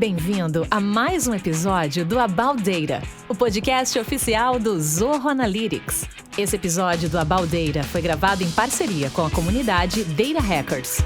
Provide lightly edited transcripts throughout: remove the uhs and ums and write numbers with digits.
Bem-vindo a mais um episódio do About Data, o podcast oficial do Zorro Analytics. Esse episódio do About Data foi gravado em parceria com a comunidade Data Hackers.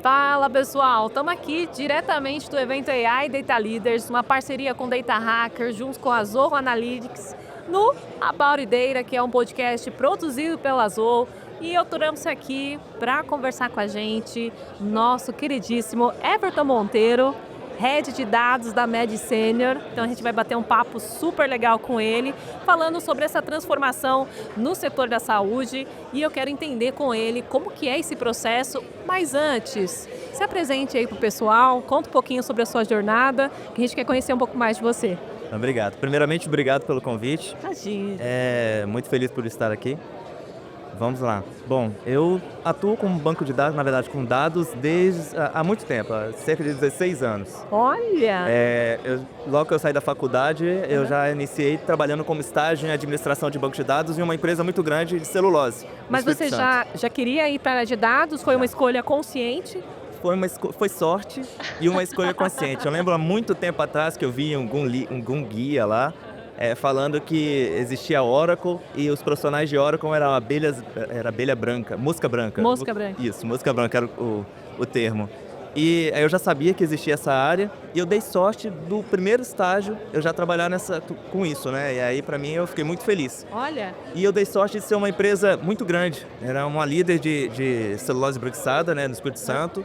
Fala pessoal, estamos aqui diretamente do evento AI Data Leaders, uma parceria com Data Hackers, junto com a Zorro Analytics, no About Data, que é um podcast produzido pela Zorro. E eu trouxe aqui para conversar com a gente nosso queridíssimo Everton Monteiro, Head de Dados da Med Senior. Então a gente vai bater um papo super legal com ele, falando sobre essa transformação no setor da saúde. E eu quero entender com ele como que é esse processo. Mas antes, se apresente aí para o pessoal, conta um pouquinho sobre a sua jornada, que a gente quer conhecer um pouco mais de você. Obrigado. Primeiramente, obrigado pelo convite. Imagina. Muito feliz por estar aqui. Vamos lá. Bom, eu atuo com um banco de dados, na verdade, com dados há muito tempo, há cerca de 16 anos. Olha! Logo que eu saí da faculdade, eu já iniciei trabalhando como estágio em administração de banco de dados em uma empresa muito grande de celulose. Mas você já queria ir para a área de dados? Foi uma escolha consciente? Foi sorte e uma escolha consciente. Eu lembro há muito tempo atrás que eu vi algum guia lá, falando que existia a Oracle e os profissionais de Oracle eram abelha branca, mosca branca. Mosca branca. Isso, mosca branca era o termo. E aí eu já sabia que existia essa área e eu dei sorte do primeiro estágio eu já trabalhar com isso, né? E aí pra mim eu fiquei muito feliz. Olha! E eu dei sorte de ser uma empresa muito grande. Era uma líder de celulose branquiçada, né, no Espírito Santo.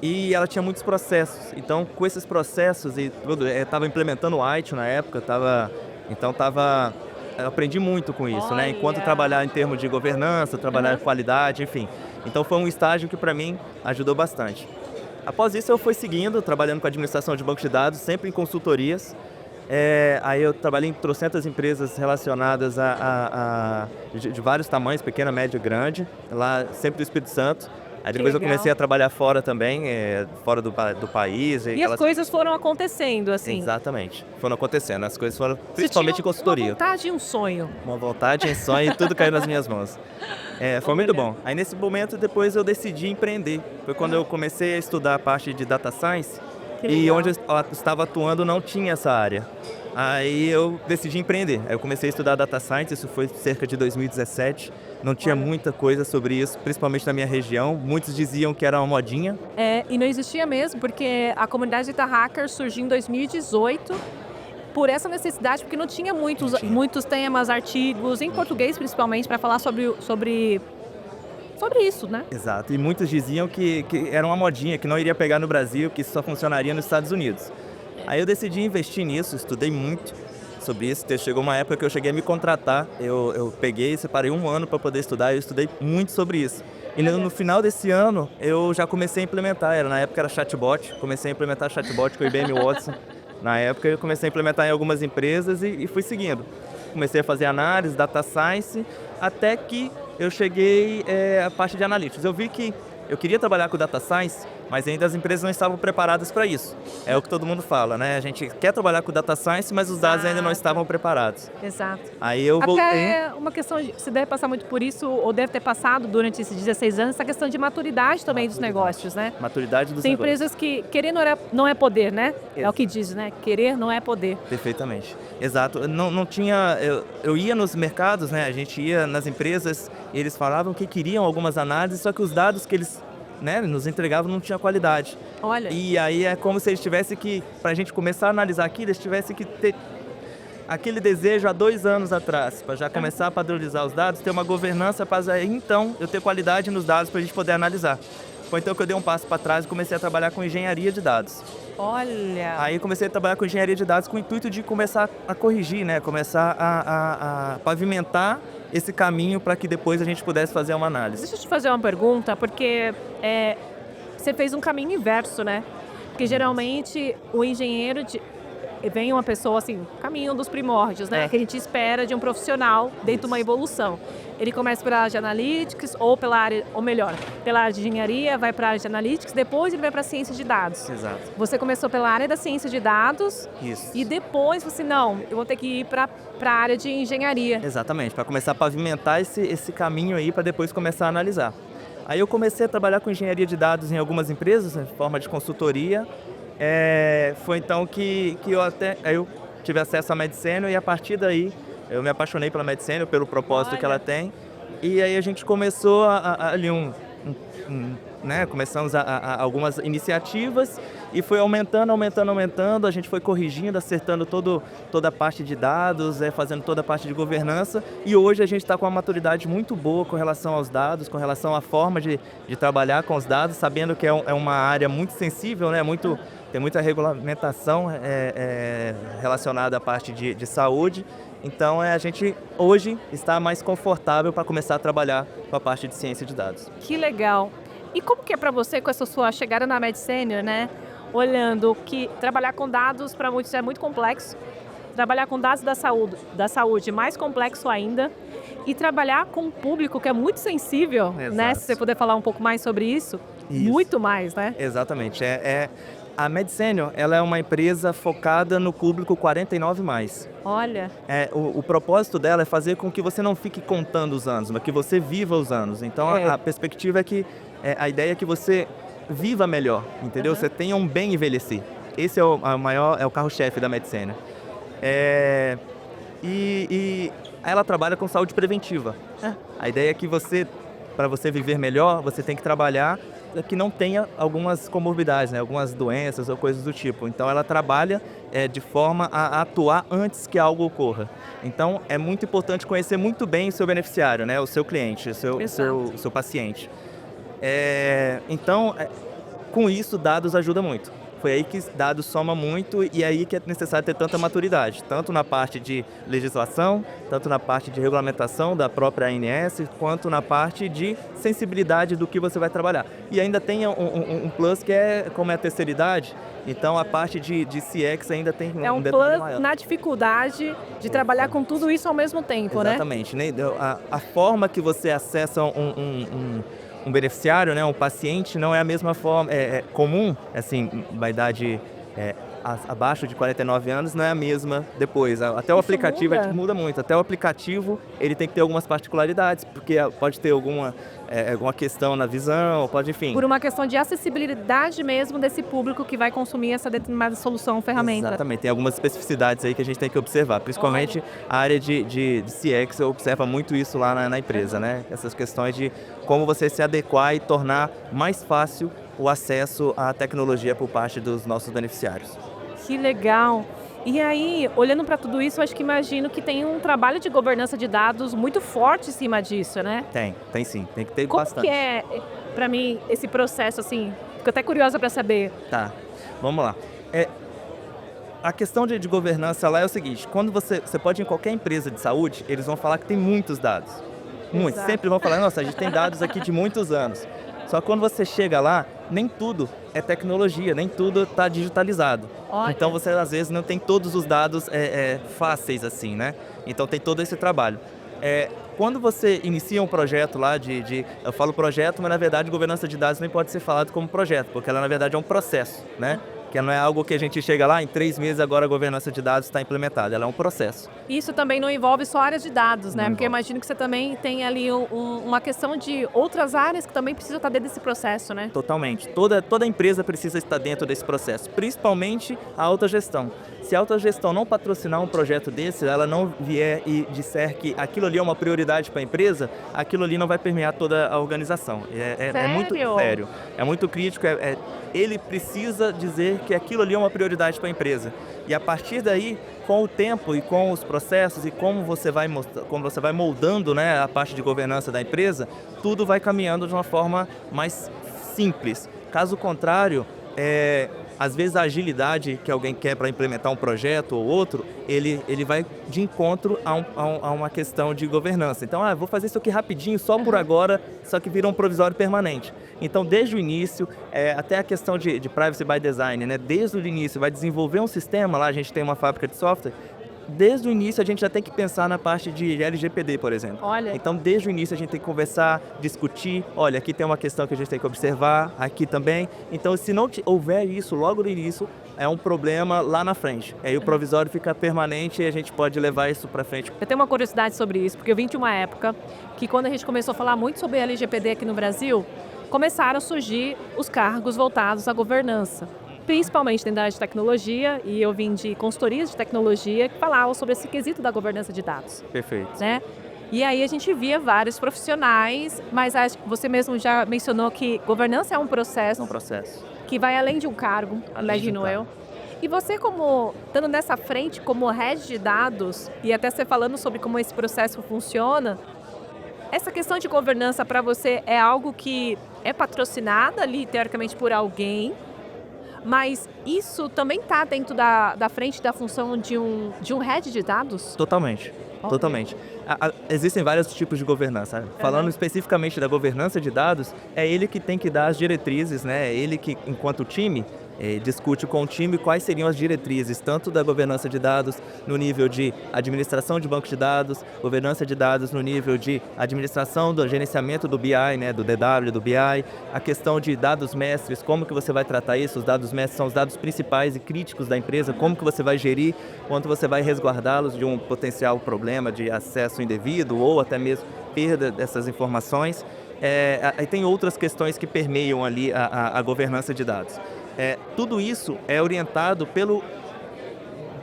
E ela tinha muitos processos. Então, com esses processos e tudo, eu estava implementando o IT na época, eu aprendi muito com isso, né? Enquanto trabalhar em termos de governança, trabalhar em qualidade, enfim. Então foi um estágio que para mim ajudou bastante. Após isso eu fui seguindo, trabalhando com administração de banco de dados, sempre em consultorias. Aí eu trabalhei em trocentas empresas relacionadas de vários tamanhos, pequena, média e grande, lá sempre do Espírito Santo. Aí depois eu comecei a trabalhar fora também, fora do país. E as coisas foram acontecendo, assim? Exatamente, foram acontecendo. As coisas foram, principalmente em consultoria. Uma vontade e um sonho. Uma vontade e um sonho e tudo caiu nas minhas mãos. Foi muito bom. Aí nesse momento depois eu decidi empreender. Foi quando eu comecei a estudar a parte de Data Science. E onde eu estava atuando não tinha essa área. Aí eu decidi empreender. Aí eu comecei a estudar Data Science, isso foi cerca de 2017. Não tinha muita coisa sobre isso, principalmente na minha região. Muitos diziam que era uma modinha. E não existia mesmo, porque a comunidade Data Hackers surgiu em 2018 por essa necessidade, porque não tinha muitos temas, artigos, em português principalmente, para falar sobre isso, né? Exato, e muitos diziam que era uma modinha, que não iria pegar no Brasil, que isso só funcionaria nos Estados Unidos. Aí eu decidi investir nisso, estudei muito sobre isso. Chegou uma época que eu cheguei a me contratar, eu peguei e separei um ano para poder estudar, eu estudei muito sobre isso. E no final desse ano eu já comecei a implementar, na época era chatbot, comecei a implementar chatbot com o IBM Watson. Na época eu comecei a implementar em algumas empresas e fui seguindo. Comecei a fazer análise, data science, até que eu cheguei à parte de analytics. Eu vi que eu queria trabalhar com data science, mas ainda as empresas não estavam preparadas para isso. É o que todo mundo fala, né? A gente quer trabalhar com data science, mas os dados ainda não estavam preparados. Exato. Aí eu voltei. Até uma questão, você deve passar muito por isso, ou deve ter passado durante esses 16 anos, essa questão de maturidade também dos negócios, né? Maturidade dos Tem negócios. empresas que querer não é poder, né? É o que diz, né? Querer não é poder. Perfeitamente. Exato. Não tinha... Eu ia nos mercados, né? A gente ia nas empresas e eles falavam que queriam algumas análises, só que os dados que eles nos entregavam não tinha qualidade. Olha. E aí é como se eles tivessem que, para a gente começar a analisar aquilo, eles tivessem que ter aquele desejo há 2 anos atrás, para já começar a padronizar os dados, ter uma governança para então eu ter qualidade nos dados para a gente poder analisar. Foi então que eu dei um passo para trás e comecei a trabalhar com engenharia de dados. Olha! Aí comecei a trabalhar com engenharia de dados com o intuito de começar a corrigir, né? Começar a pavimentar esse caminho para que depois a gente pudesse fazer uma análise. Deixa eu te fazer uma pergunta, porque você fez um caminho inverso, né? Porque geralmente o engenheiro vem uma pessoa assim, caminho dos primórdios, né? Que a gente espera de um profissional dentro de uma evolução. Ele começa pela área de analytics pela área de engenharia, vai para a área de analytics, depois ele vai para a ciência de dados. Exato. Você começou pela área da ciência de dados. Isso. E depois você, eu vou ter que ir para a área de engenharia. Exatamente, para começar a pavimentar esse caminho aí para depois começar a analisar. Aí eu comecei a trabalhar com engenharia de dados em algumas empresas, em forma de consultoria. Foi então que eu tive acesso à MedSenior e a partir daí eu me apaixonei pela MedSenior, pelo propósito que ela tem. E aí a gente começou ali né, começamos algumas iniciativas e foi aumentando, a gente foi corrigindo, acertando toda a parte de dados, fazendo toda a parte de governança e hoje a gente está com uma maturidade muito boa com relação aos dados, com relação à forma de trabalhar com os dados, sabendo que é uma área muito sensível, né, tem muita regulamentação relacionada à parte de saúde. Então, a gente hoje está mais confortável para começar a trabalhar com a parte de ciência de dados. Que legal! E como que é para você, com essa sua chegada na MedSenior, né? Olhando que trabalhar com dados para muitos é muito complexo, trabalhar com dados da saúde mais complexo ainda, e trabalhar com um público que é muito sensível, né? Se você puder falar um pouco mais sobre isso, muito mais, né? Exatamente. A MedSenior, ela é uma empresa focada no público 49+. Olha. O propósito dela é fazer com que você não fique contando os anos, mas que você viva os anos. Então, a perspectiva é que a ideia é que você viva melhor, entendeu? Você tenha um bem envelhecer. Esse é o carro-chefe da MedSenior. E ela trabalha com saúde preventiva. A ideia é que para você viver melhor, você tem que trabalhar que não tenha algumas comorbidades, né? Algumas doenças ou coisas do tipo. Então ela trabalha de forma a atuar antes que algo ocorra. Então é muito importante conhecer muito bem o seu beneficiário, né? O seu cliente, o seu paciente. Então, com isso, dados ajuda muito. Foi aí que dados soma muito e é aí que é necessário ter tanta maturidade, tanto na parte de legislação, tanto na parte de regulamentação da própria ANS, quanto na parte de sensibilidade do que você vai trabalhar. E ainda tem um plus que como é a terceira idade, então a parte de CX ainda tem um plus maior. Na dificuldade de trabalhar com tudo isso ao mesmo tempo, Exatamente, né? A forma que você acessa um beneficiário, né, um paciente, não é a mesma forma, comum, assim, da idade abaixo de 49 anos, não é a mesma depois. Até o aplicativo muda muito. Até o aplicativo, ele tem que ter algumas particularidades, porque pode ter alguma questão na visão, enfim. Por uma questão de acessibilidade mesmo desse público que vai consumir essa determinada solução ou ferramenta. Exatamente. Tem algumas especificidades aí que a gente tem que observar. Principalmente a área de CX observa muito isso lá na empresa, né? Essas questões de como você se adequar e tornar mais fácil o acesso à tecnologia por parte dos nossos beneficiários. Que legal! E aí, olhando para tudo isso, eu acho que imagino que tem um trabalho de governança de dados muito forte em cima disso, né? Tem sim, tem que ter bastante. Como que é, para mim, esse processo, assim? Fico até curiosa para saber. Tá, vamos lá. A questão de governança lá é o seguinte, quando você pode ir em qualquer empresa de saúde, eles vão falar que tem muitos dados. Muitos, sempre vão falar, nossa, a gente tem dados aqui de muitos anos. Só que quando você chega lá, nem tudo é tecnologia, nem tudo está digitalizado. Olha. Então você às vezes não tem todos os dados fáceis assim, né? Então tem todo esse trabalho. Quando você inicia um projeto lá eu falo projeto, mas na verdade governança de dados nem pode ser falado como projeto, porque ela na verdade é um processo, né? Que não é algo que a gente chega lá, em 3 meses agora a governança de dados está implementada, ela é um processo. Isso também não envolve só áreas de dados, né? Porque eu imagino que você também tem ali uma questão de outras áreas que também precisam estar dentro desse processo, né? Totalmente. Toda empresa precisa estar dentro desse processo, principalmente a autogestão. Se a autogestão não patrocinar um projeto desse, ela não vier e disser que aquilo ali é uma prioridade para a empresa, aquilo ali não vai permear toda a organização. É muito sério, é muito crítico, ele precisa dizer que aquilo ali é uma prioridade para a empresa. E a partir daí, com o tempo e com os processos e como você vai moldando, né, a parte de governança da empresa, tudo vai caminhando de uma forma mais simples. Caso contrário, às vezes a agilidade que alguém quer para implementar um projeto ou outro, ele vai de encontro a uma questão de governança. Então, vou fazer isso aqui rapidinho, só por agora, só que vira um provisório permanente. Então, desde o início, até a questão de privacy by design, né? Desde o início, vai desenvolver um sistema, lá a gente tem uma fábrica de software, desde o início a gente já tem que pensar na parte de LGPD, por exemplo. Olha. Então, desde o início a gente tem que conversar, discutir, olha, aqui tem uma questão que a gente tem que observar, aqui também. Então, se não houver isso logo no início, é um problema lá na frente. Aí o provisório fica permanente e a gente pode levar isso para frente. Eu tenho uma curiosidade sobre isso, porque eu vim de uma época que quando a gente começou a falar muito sobre LGPD aqui no Brasil, começaram a surgir os cargos voltados à governança, principalmente dentro da área de tecnologia, e eu vim de consultorias de tecnologia que falavam sobre esse quesito da governança de dados. Perfeito. Né? E aí a gente via vários profissionais, mas acho que você mesmo já mencionou que governança é um processo. Um processo. Que vai além de um cargo, imagino eu. E você, como estando nessa frente como head de dados, e até você falando sobre como esse processo funciona, essa questão de governança para você é algo que é patrocinada ali, teoricamente, por alguém, mas isso também está dentro da frente da função de um head de dados? Totalmente. Totalmente. Existem vários tipos de governança. Falando especificamente da governança de dados, é ele que tem que dar as diretrizes, né? É ele que, enquanto time, discute com o time quais seriam as diretrizes, tanto da governança de dados no nível de administração de banco de dados, governança de dados no nível de administração do gerenciamento do BI, né, do DW, do BI, a questão de dados mestres, como que você vai tratar isso, os dados mestres são os dados principais e críticos da empresa, como que você vai gerir, quanto você vai resguardá-los de um potencial problema de acesso indevido ou até mesmo perda dessas informações. Aí tem outras questões que permeiam ali a governança de dados. Tudo isso é orientado pelo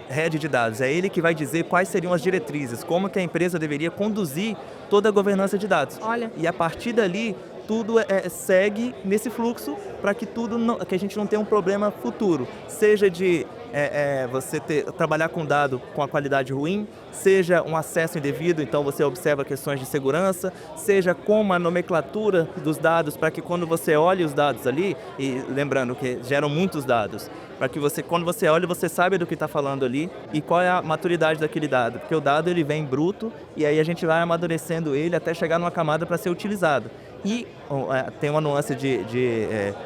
head de dados. É ele que vai dizer quais seriam as diretrizes, como que a empresa deveria conduzir toda a governança de dados. Olha. E a partir dali, tudo segue nesse fluxo para que que a gente não tenha um problema futuro. Seja de você trabalhar com dado com a qualidade ruim, seja um acesso indevido, então você observa questões de segurança, seja como a nomenclatura dos dados, para que quando você olhe os dados ali, e lembrando que geram muitos dados, para que você, quando você olha, você sabe do que está falando ali e qual é a maturidade daquele dado, porque o dado ele vem bruto e aí a gente vai amadurecendo ele até chegar numa camada para ser utilizado. E tem uma nuance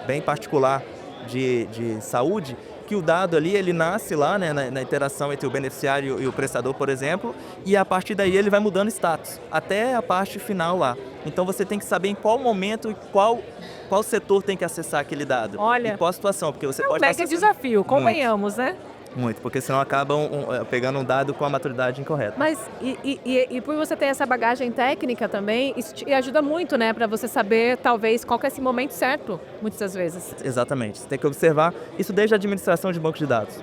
bem particular de saúde, que o dado ali, ele nasce lá, né, na interação entre o beneficiário e o prestador, por exemplo, e a partir daí ele vai mudando status, até a parte final lá. Então você tem que saber em qual momento e qual setor tem que acessar aquele dado. Olha, e qual situação, porque você é um pode... mega desafio, convenhamos, né? Muito, porque senão acabam pegando um dado com a maturidade incorreta. Mas, e por você ter essa bagagem técnica também, isso te ajuda muito, né? Para você saber, talvez, qual que é esse momento certo, muitas das vezes. Exatamente. Você tem que observar isso desde a administração de banco de dados.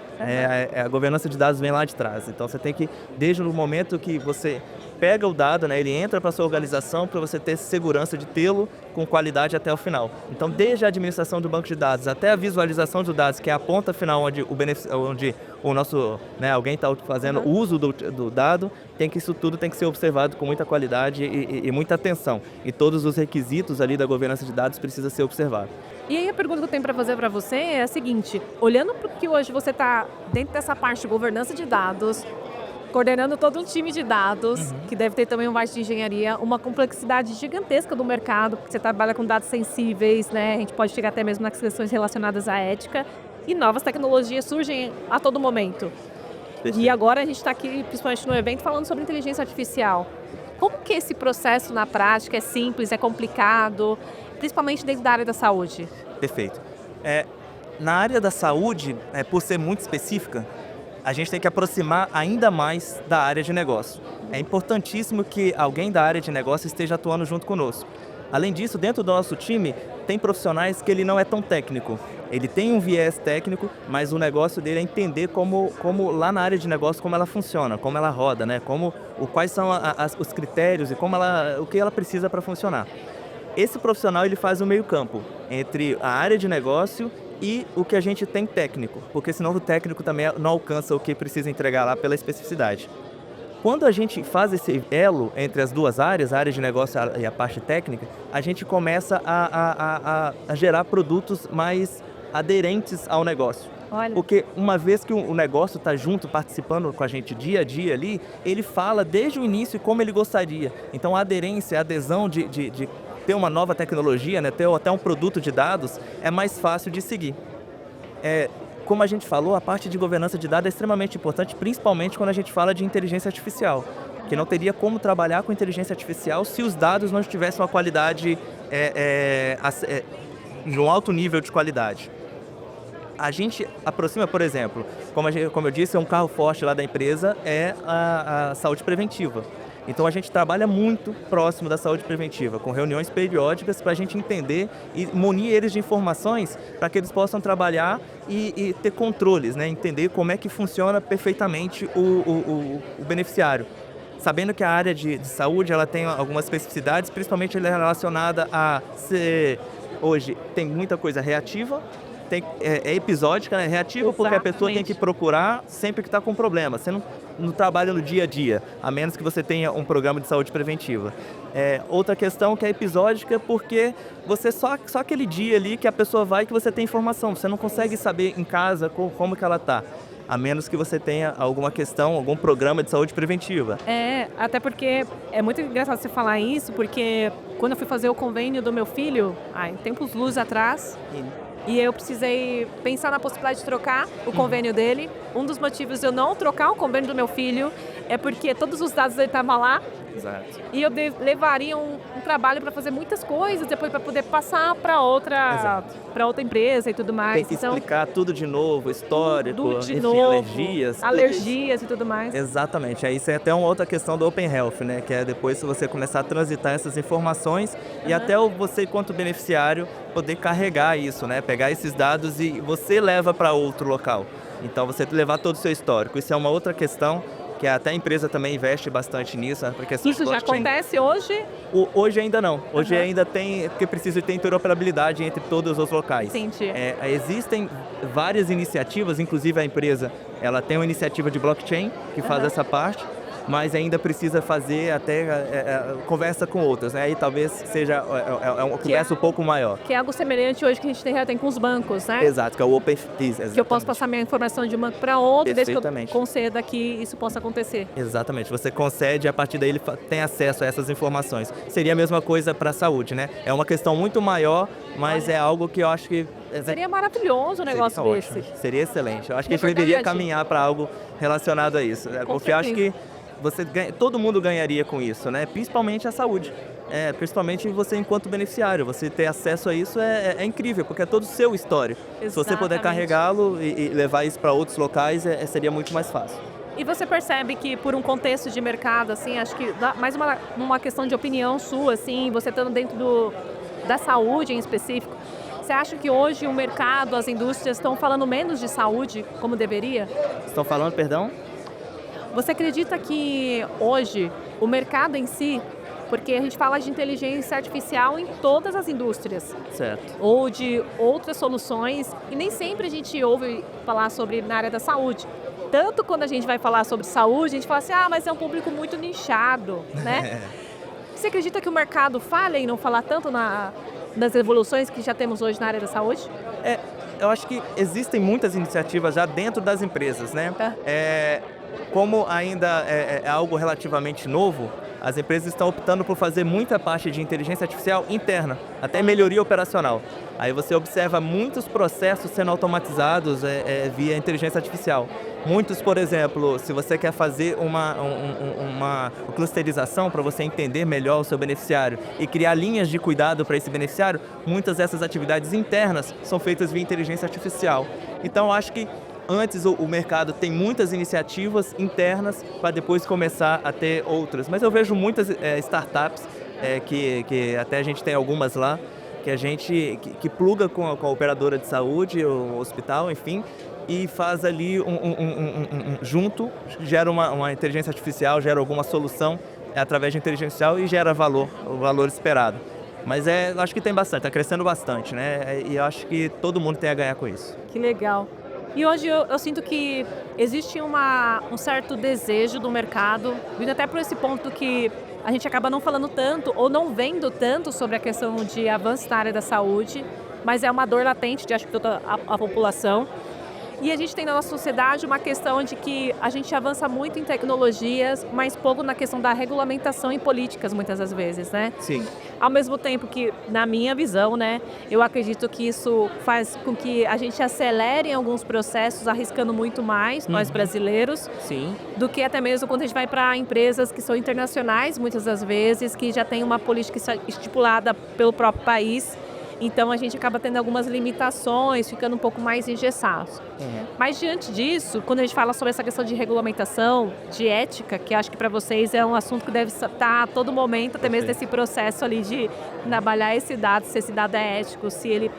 A governança de dados vem lá de trás. Então, você tem que, desde o momento que você pega o dado, né, ele entra para a sua organização para você ter segurança de tê-lo com qualidade até o final. Então, desde a administração do banco de dados até a visualização dos dados, que é a ponta final onde o nosso, né, alguém está fazendo uso do dado, isso tudo tem que ser observado com muita qualidade e muita atenção. E todos os requisitos ali da governança de dados precisam ser observados. E aí a pergunta que eu tenho para fazer para você é a seguinte: olhando para o que hoje você está dentro dessa parte de governança de dados, coordenando todo um time de dados, que deve ter também uma parte de engenharia, uma complexidade gigantesca do mercado, porque você trabalha com dados sensíveis, né? A gente pode chegar até mesmo nas questões relacionadas à ética, e novas tecnologias surgem a todo momento. E agora a gente está aqui, principalmente no evento, falando sobre inteligência artificial. Como que esse processo na prática é simples, é complicado, principalmente dentro da área da saúde? Perfeito. Na área da saúde, por ser muito específica, a gente tem que aproximar ainda mais da área de negócio. É importantíssimo que alguém da área de negócio esteja atuando junto conosco. Além disso, dentro do nosso time, tem profissionais que ele não é tão técnico. Ele tem um viés técnico, mas o negócio dele é entender como lá na área de negócio, como ela funciona, como ela roda, né? Quais são os critérios e o que ela precisa para funcionar. Esse profissional ele faz o meio campo entre a área de negócio e o que a gente tem técnico, porque senão o técnico também não alcança o que precisa entregar lá pela especificidade. Quando a gente faz esse elo entre as duas áreas, a área de negócio e a parte técnica, a gente começa a gerar produtos mais aderentes ao negócio. Olha. Porque uma vez que o negócio está junto, participando com a gente dia a dia ali, ele fala desde o início como ele gostaria. Então a aderência, a adesão de ter uma nova tecnologia, né, ter até um produto de dados, é mais fácil de seguir. Como a gente falou, a parte de governança de dados é extremamente importante, principalmente quando a gente fala de inteligência artificial, que não teria como trabalhar com inteligência artificial se os dados não tivessem uma qualidade, de um alto nível de qualidade. A gente aproxima, por exemplo, como eu disse, um carro forte lá da empresa é a saúde preventiva. Então a gente trabalha muito próximo da saúde preventiva, com reuniões periódicas para a gente entender e munir eles de informações para que eles possam trabalhar e ter controles, né? Entender como é que funciona perfeitamente o beneficiário. Sabendo que a área de saúde ela tem algumas especificidades, principalmente ela é relacionada a ser, hoje tem muita coisa reativa, é episódica, né? Reativa. Exatamente. Porque a pessoa tem que procurar sempre que está com problema. Você não trabalha no dia a dia, a menos que você tenha um programa de saúde preventiva. Outra questão que é episódica, porque você só aquele dia ali que a pessoa vai que você tem informação. Você não consegue saber em casa como que ela está, a menos que você tenha alguma questão, algum programa de saúde preventiva. Até porque é muito engraçado você falar isso, porque quando eu fui fazer o convênio do meu filho, tempos luz atrás, e eu precisei pensar na possibilidade de trocar o convênio dele. Um dos motivos de eu não trocar o convênio do meu filho é porque todos os dados dele estavam lá. Exato. E eu levaria um trabalho para fazer muitas coisas, depois para poder passar para outra empresa e tudo mais. Tem que explicar tudo de novo, histórico, alergias e tudo mais. Exatamente. Aí isso é até uma outra questão do Open Health, né? Que é depois se você começar a transitar essas informações e até você, enquanto beneficiário, poder carregar isso, né? Pegar esses dados e você leva para outro local. Então você levar todo o seu histórico. Isso é uma outra questão, que até a empresa também investe bastante nisso. Né? Porque isso já acontece hoje? Hoje ainda não. Hoje ainda tem, porque precisa ter interoperabilidade entre todos os locais. Entendi. Existem várias iniciativas, inclusive a empresa ela tem uma iniciativa de blockchain que faz essa parte, mas ainda precisa fazer até conversa com outras, né? Aí talvez seja uma conversa um pouco maior. Que é algo semelhante hoje que a gente tem com os bancos, né? Exato, que é o Open Fees. Que eu posso passar minha informação de um banco para outro, desde que eu conceda que isso possa acontecer. Exatamente, você concede e a partir daí ele tem acesso a essas informações. Seria a mesma coisa para a saúde, né? É uma questão muito maior, mas é algo que eu acho que... Seria maravilhoso um negócio desse. Seria excelente. Eu acho que a gente deveria caminhar para algo relacionado a isso. Porque eu acho que todo mundo ganharia com isso, né? Principalmente a saúde. Principalmente você enquanto beneficiário. Você ter acesso a isso é incrível, porque é todo o seu histórico. Exatamente. Se você puder carregá-lo e levar isso para outros locais, seria muito mais fácil. E você percebe que por um contexto de mercado, assim, acho que mais uma questão de opinião sua, assim, você estando dentro da saúde em específico, você acha que hoje o mercado, as indústrias estão falando menos de saúde como deveria? Estão falando, perdão? Você acredita que hoje o mercado em si, porque a gente fala de inteligência artificial em todas as indústrias, certo, ou de outras soluções, e nem sempre a gente ouve falar sobre na área da saúde. Tanto quando a gente vai falar sobre saúde, a gente fala assim, mas é um público muito nichado, né? Você acredita que o mercado falha em não falar tanto nas evoluções que já temos hoje na área da saúde? Eu acho que existem muitas iniciativas já dentro das empresas, né? Como ainda é algo relativamente novo, as empresas estão optando por fazer muita parte de inteligência artificial interna, até melhoria operacional. Aí você observa muitos processos sendo automatizados via inteligência artificial. Muitos, por exemplo, se você quer fazer uma clusterização para você entender melhor o seu beneficiário e criar linhas de cuidado para esse beneficiário, muitas dessas atividades internas são feitas via inteligência artificial. Então, eu acho que antes o mercado tem muitas iniciativas internas para depois começar a ter outras. Mas eu vejo muitas startups, que até a gente tem algumas lá, que a gente que pluga com a operadora de saúde, o hospital, enfim, e faz ali junto, gera uma inteligência artificial, gera alguma solução através de inteligência artificial e gera o valor esperado. Mas eu acho que tem bastante, está crescendo bastante, né? E eu acho que todo mundo tem a ganhar com isso. Que legal. E hoje eu sinto que existe um certo desejo do mercado, vindo até por esse ponto que a gente acaba não falando tanto ou não vendo tanto sobre a questão de avanço na área da saúde, mas é uma dor latente de acho que toda a população. E a gente tem na nossa sociedade uma questão de que a gente avança muito em tecnologias, mas pouco na questão da regulamentação e políticas, muitas das vezes, né? Sim. Ao mesmo tempo que, na minha visão, né, eu acredito que isso faz com que a gente acelere em alguns processos, arriscando muito mais, nós brasileiros, sim, do que até mesmo quando a gente vai para empresas que são internacionais, muitas das vezes, que já tem uma política estipulada pelo próprio país. Então a gente acaba tendo algumas limitações, ficando um pouco mais engessados. Mas diante disso, quando a gente fala sobre essa questão de regulamentação, de ética, que acho que para vocês é um assunto que deve estar a todo momento, até mesmo nesse processo ali de trabalhar esse dado, se esse dado é ético, se ele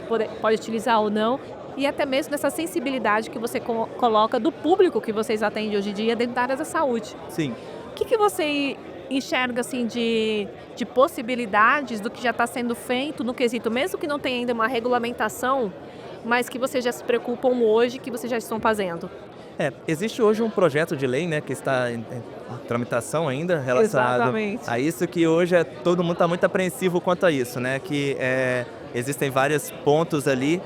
pode utilizar ou não, e até mesmo nessa sensibilidade que você coloca do público que vocês atendem hoje em dia dentro da área da saúde. Sim. O que você enxerga assim de possibilidades do que já está sendo feito no quesito, mesmo que não tenha ainda uma regulamentação, mas que vocês já se preocupam hoje, que vocês já estão fazendo? Existe hoje um projeto de lei, né, que está em tramitação ainda relacionado Exatamente. a isso, que hoje todo mundo está muito apreensivo quanto a isso, né, que existem vários pontos ali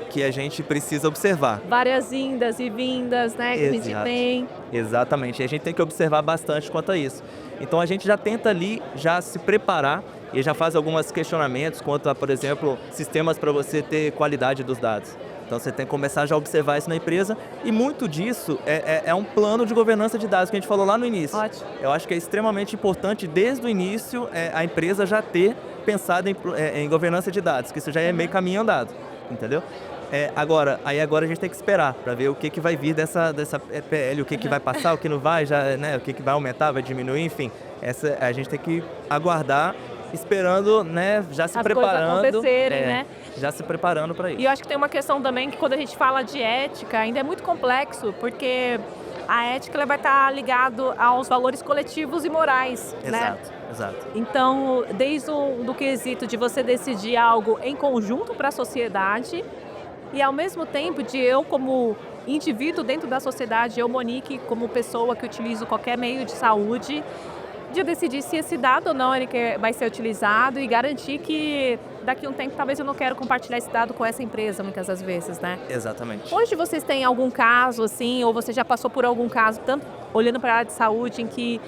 que a gente precisa observar. Várias indas e vindas, né, que a gente tem. Exatamente, e a gente tem que observar bastante quanto a isso. Então a gente já tenta ali já se preparar e já faz alguns questionamentos quanto a, por exemplo, sistemas para você ter qualidade dos dados. Então você tem que começar já a observar isso na empresa, e muito disso é um plano de governança de dados que a gente falou lá no início. Ótimo. Eu acho que é extremamente importante desde o início a empresa já ter pensado em governança de dados, que isso já é meio caminho andado, entendeu? Agora a gente tem que esperar para ver o que vai vir dessa PL, o que vai passar, o que não vai, já, né, o que vai aumentar, vai diminuir, enfim. A gente tem que aguardar, esperando, né, já se preparando. As coisas acontecerem, né? Já se preparando para isso. E eu acho que tem uma questão também que quando a gente fala de ética, ainda é muito complexo, porque a ética ela vai estar ligado aos valores coletivos e morais, né? Exato. Então, desde do quesito de você decidir algo em conjunto para a sociedade, e ao mesmo tempo de eu como indivíduo dentro da sociedade, eu, Monique, como pessoa que utilizo qualquer meio de saúde, de eu decidir se esse dado ou não ele vai ser utilizado e garantir que daqui a um tempo talvez eu não quero compartilhar esse dado com essa empresa, muitas das vezes, né? Exatamente. Hoje vocês têm algum caso assim, ou você já passou por algum caso, tanto olhando para a área de saúde, em que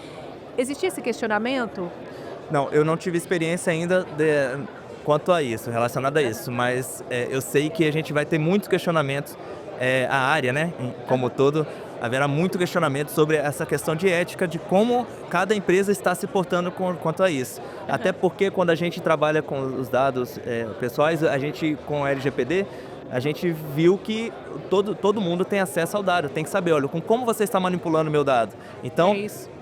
existia esse questionamento? Não, eu não tive experiência ainda quanto a isso, relacionado a isso, mas eu sei que a gente vai ter muitos questionamentos, a área, né, como todo, haverá muito questionamento sobre essa questão de ética, de como cada empresa está se portando quanto a isso. Até porque quando a gente trabalha com os dados pessoais, a gente com o LGPD, a gente viu que todo mundo tem acesso ao dado, tem que saber, olha, como você está manipulando o meu dado. Então, isso.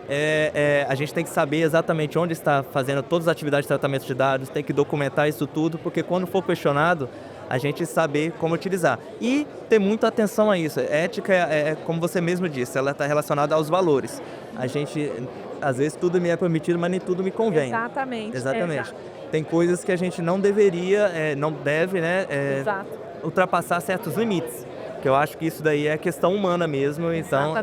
A gente tem que saber exatamente onde está fazendo todas as atividades de tratamento de dados, tem que documentar isso tudo, porque quando for questionado, a gente saber como utilizar. E ter muita atenção a isso. Ética como você mesmo disse, ela está relacionada aos valores. A gente, às vezes, tudo me é permitido, mas nem tudo me convém. Exatamente. Exatamente. Tem coisas que a gente não deveria, não deve, né, ultrapassar certos limites. Que eu acho que isso daí é questão humana mesmo. Então,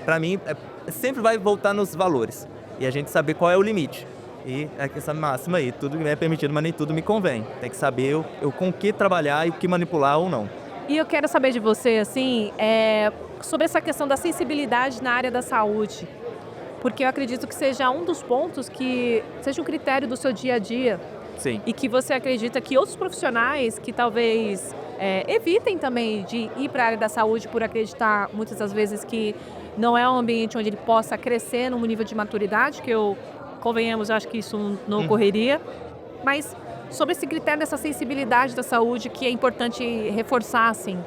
para mim, sempre vai voltar nos valores. E a gente saber qual é o limite. E a questão máxima aí, tudo me é permitido, mas nem tudo me convém. Tem que saber com o que trabalhar e o que manipular ou não. E eu quero saber de você, assim, sobre essa questão da sensibilidade na área da saúde. Porque eu acredito que seja um dos pontos que seja um critério do seu dia a dia. Sim. E que você acredita que outros profissionais que talvez evitem também de ir para a área da saúde por acreditar muitas das vezes que não é um ambiente onde ele possa crescer num nível de maturidade, que convenhamos, eu acho que isso não ocorreria. Mas sobre esse critério dessa sensibilidade da saúde que é importante reforçar, assim.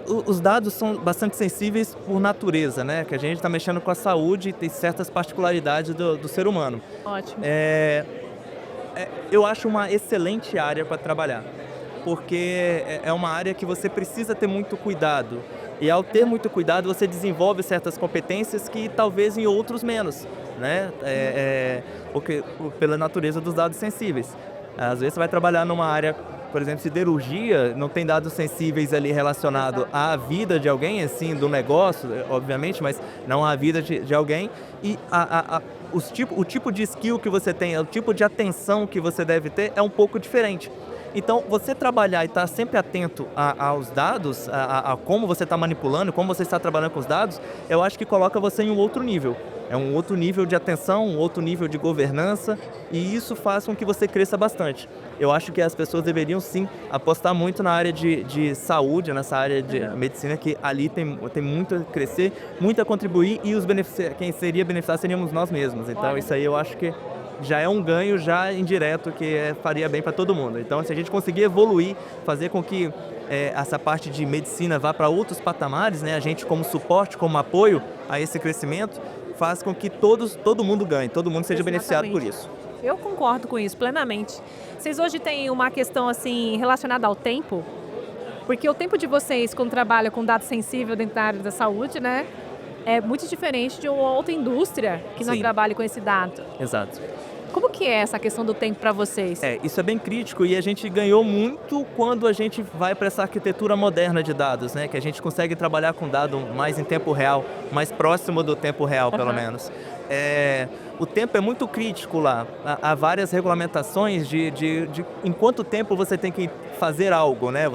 Os dados são bastante sensíveis por natureza, né? Que a gente está mexendo com a saúde e tem certas particularidades do ser humano. Ótimo. Eu acho uma excelente área para trabalhar, porque é uma área que você precisa ter muito cuidado. E ao ter muito cuidado, você desenvolve certas competências que talvez em outros menos, né? Porque, pela natureza dos dados sensíveis. Às vezes você vai trabalhar numa área, por exemplo, siderurgia, não tem dados sensíveis ali relacionados à vida de alguém, assim, do negócio, obviamente, mas não à vida de alguém. E o tipo de skill que você tem, o tipo de atenção que você deve ter é um pouco diferente. Então, você trabalhar e estar sempre atento aos dados, a como você está manipulando, como você está trabalhando com os dados, eu acho que coloca você em um outro nível. É um outro nível de atenção, um outro nível de governança, e isso faz com que você cresça bastante. Eu acho que as pessoas deveriam, sim, apostar muito na área de saúde, nessa área de medicina, que ali tem muito a crescer, muito a contribuir, e quem seria beneficiado seríamos nós mesmos. Então, isso aí eu acho que já é um ganho já indireto que faria bem para todo mundo. Então, se a gente conseguir evoluir, fazer com que essa parte de medicina vá para outros patamares, né? A gente como suporte, como apoio a esse crescimento, faz com que todo mundo ganhe, todo mundo seja beneficiado por isso. Eu concordo com isso plenamente. Vocês hoje têm uma questão assim relacionada ao tempo? Porque o tempo de vocês, quando trabalham com dado sensível dentro da área da saúde, né, é muito diferente de uma outra indústria que não trabalha com esse dado. Exato. Como que é essa questão do tempo para vocês? Isso é bem crítico e a gente ganhou muito quando a gente vai para essa arquitetura moderna de dados, né? Que a gente consegue trabalhar com dado mais em tempo real, mais próximo do tempo real, pelo menos. O tempo é muito crítico lá. Há várias regulamentações de em quanto tempo você tem que fazer algo, né?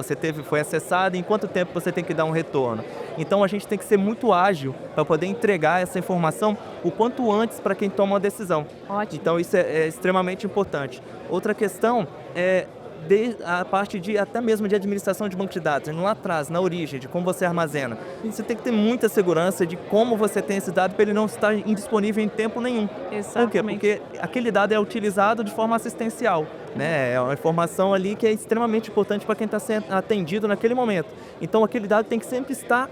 Foi acessado, em quanto tempo você tem que dar um retorno. Então a gente tem que ser muito ágil para poder entregar essa informação o quanto antes para quem toma uma decisão. Ótimo. Então isso é extremamente importante. Outra questão é a parte até mesmo de administração de banco de dados, lá atrás, na origem, de como você armazena. Você tem que ter muita segurança de como você tem esse dado para ele não estar indisponível em tempo nenhum. Exatamente. Por quê? Porque aquele dado é utilizado de forma assistencial, né? É uma informação ali que é extremamente importante para quem está sendo atendido naquele momento. Então aquele dado tem que sempre estar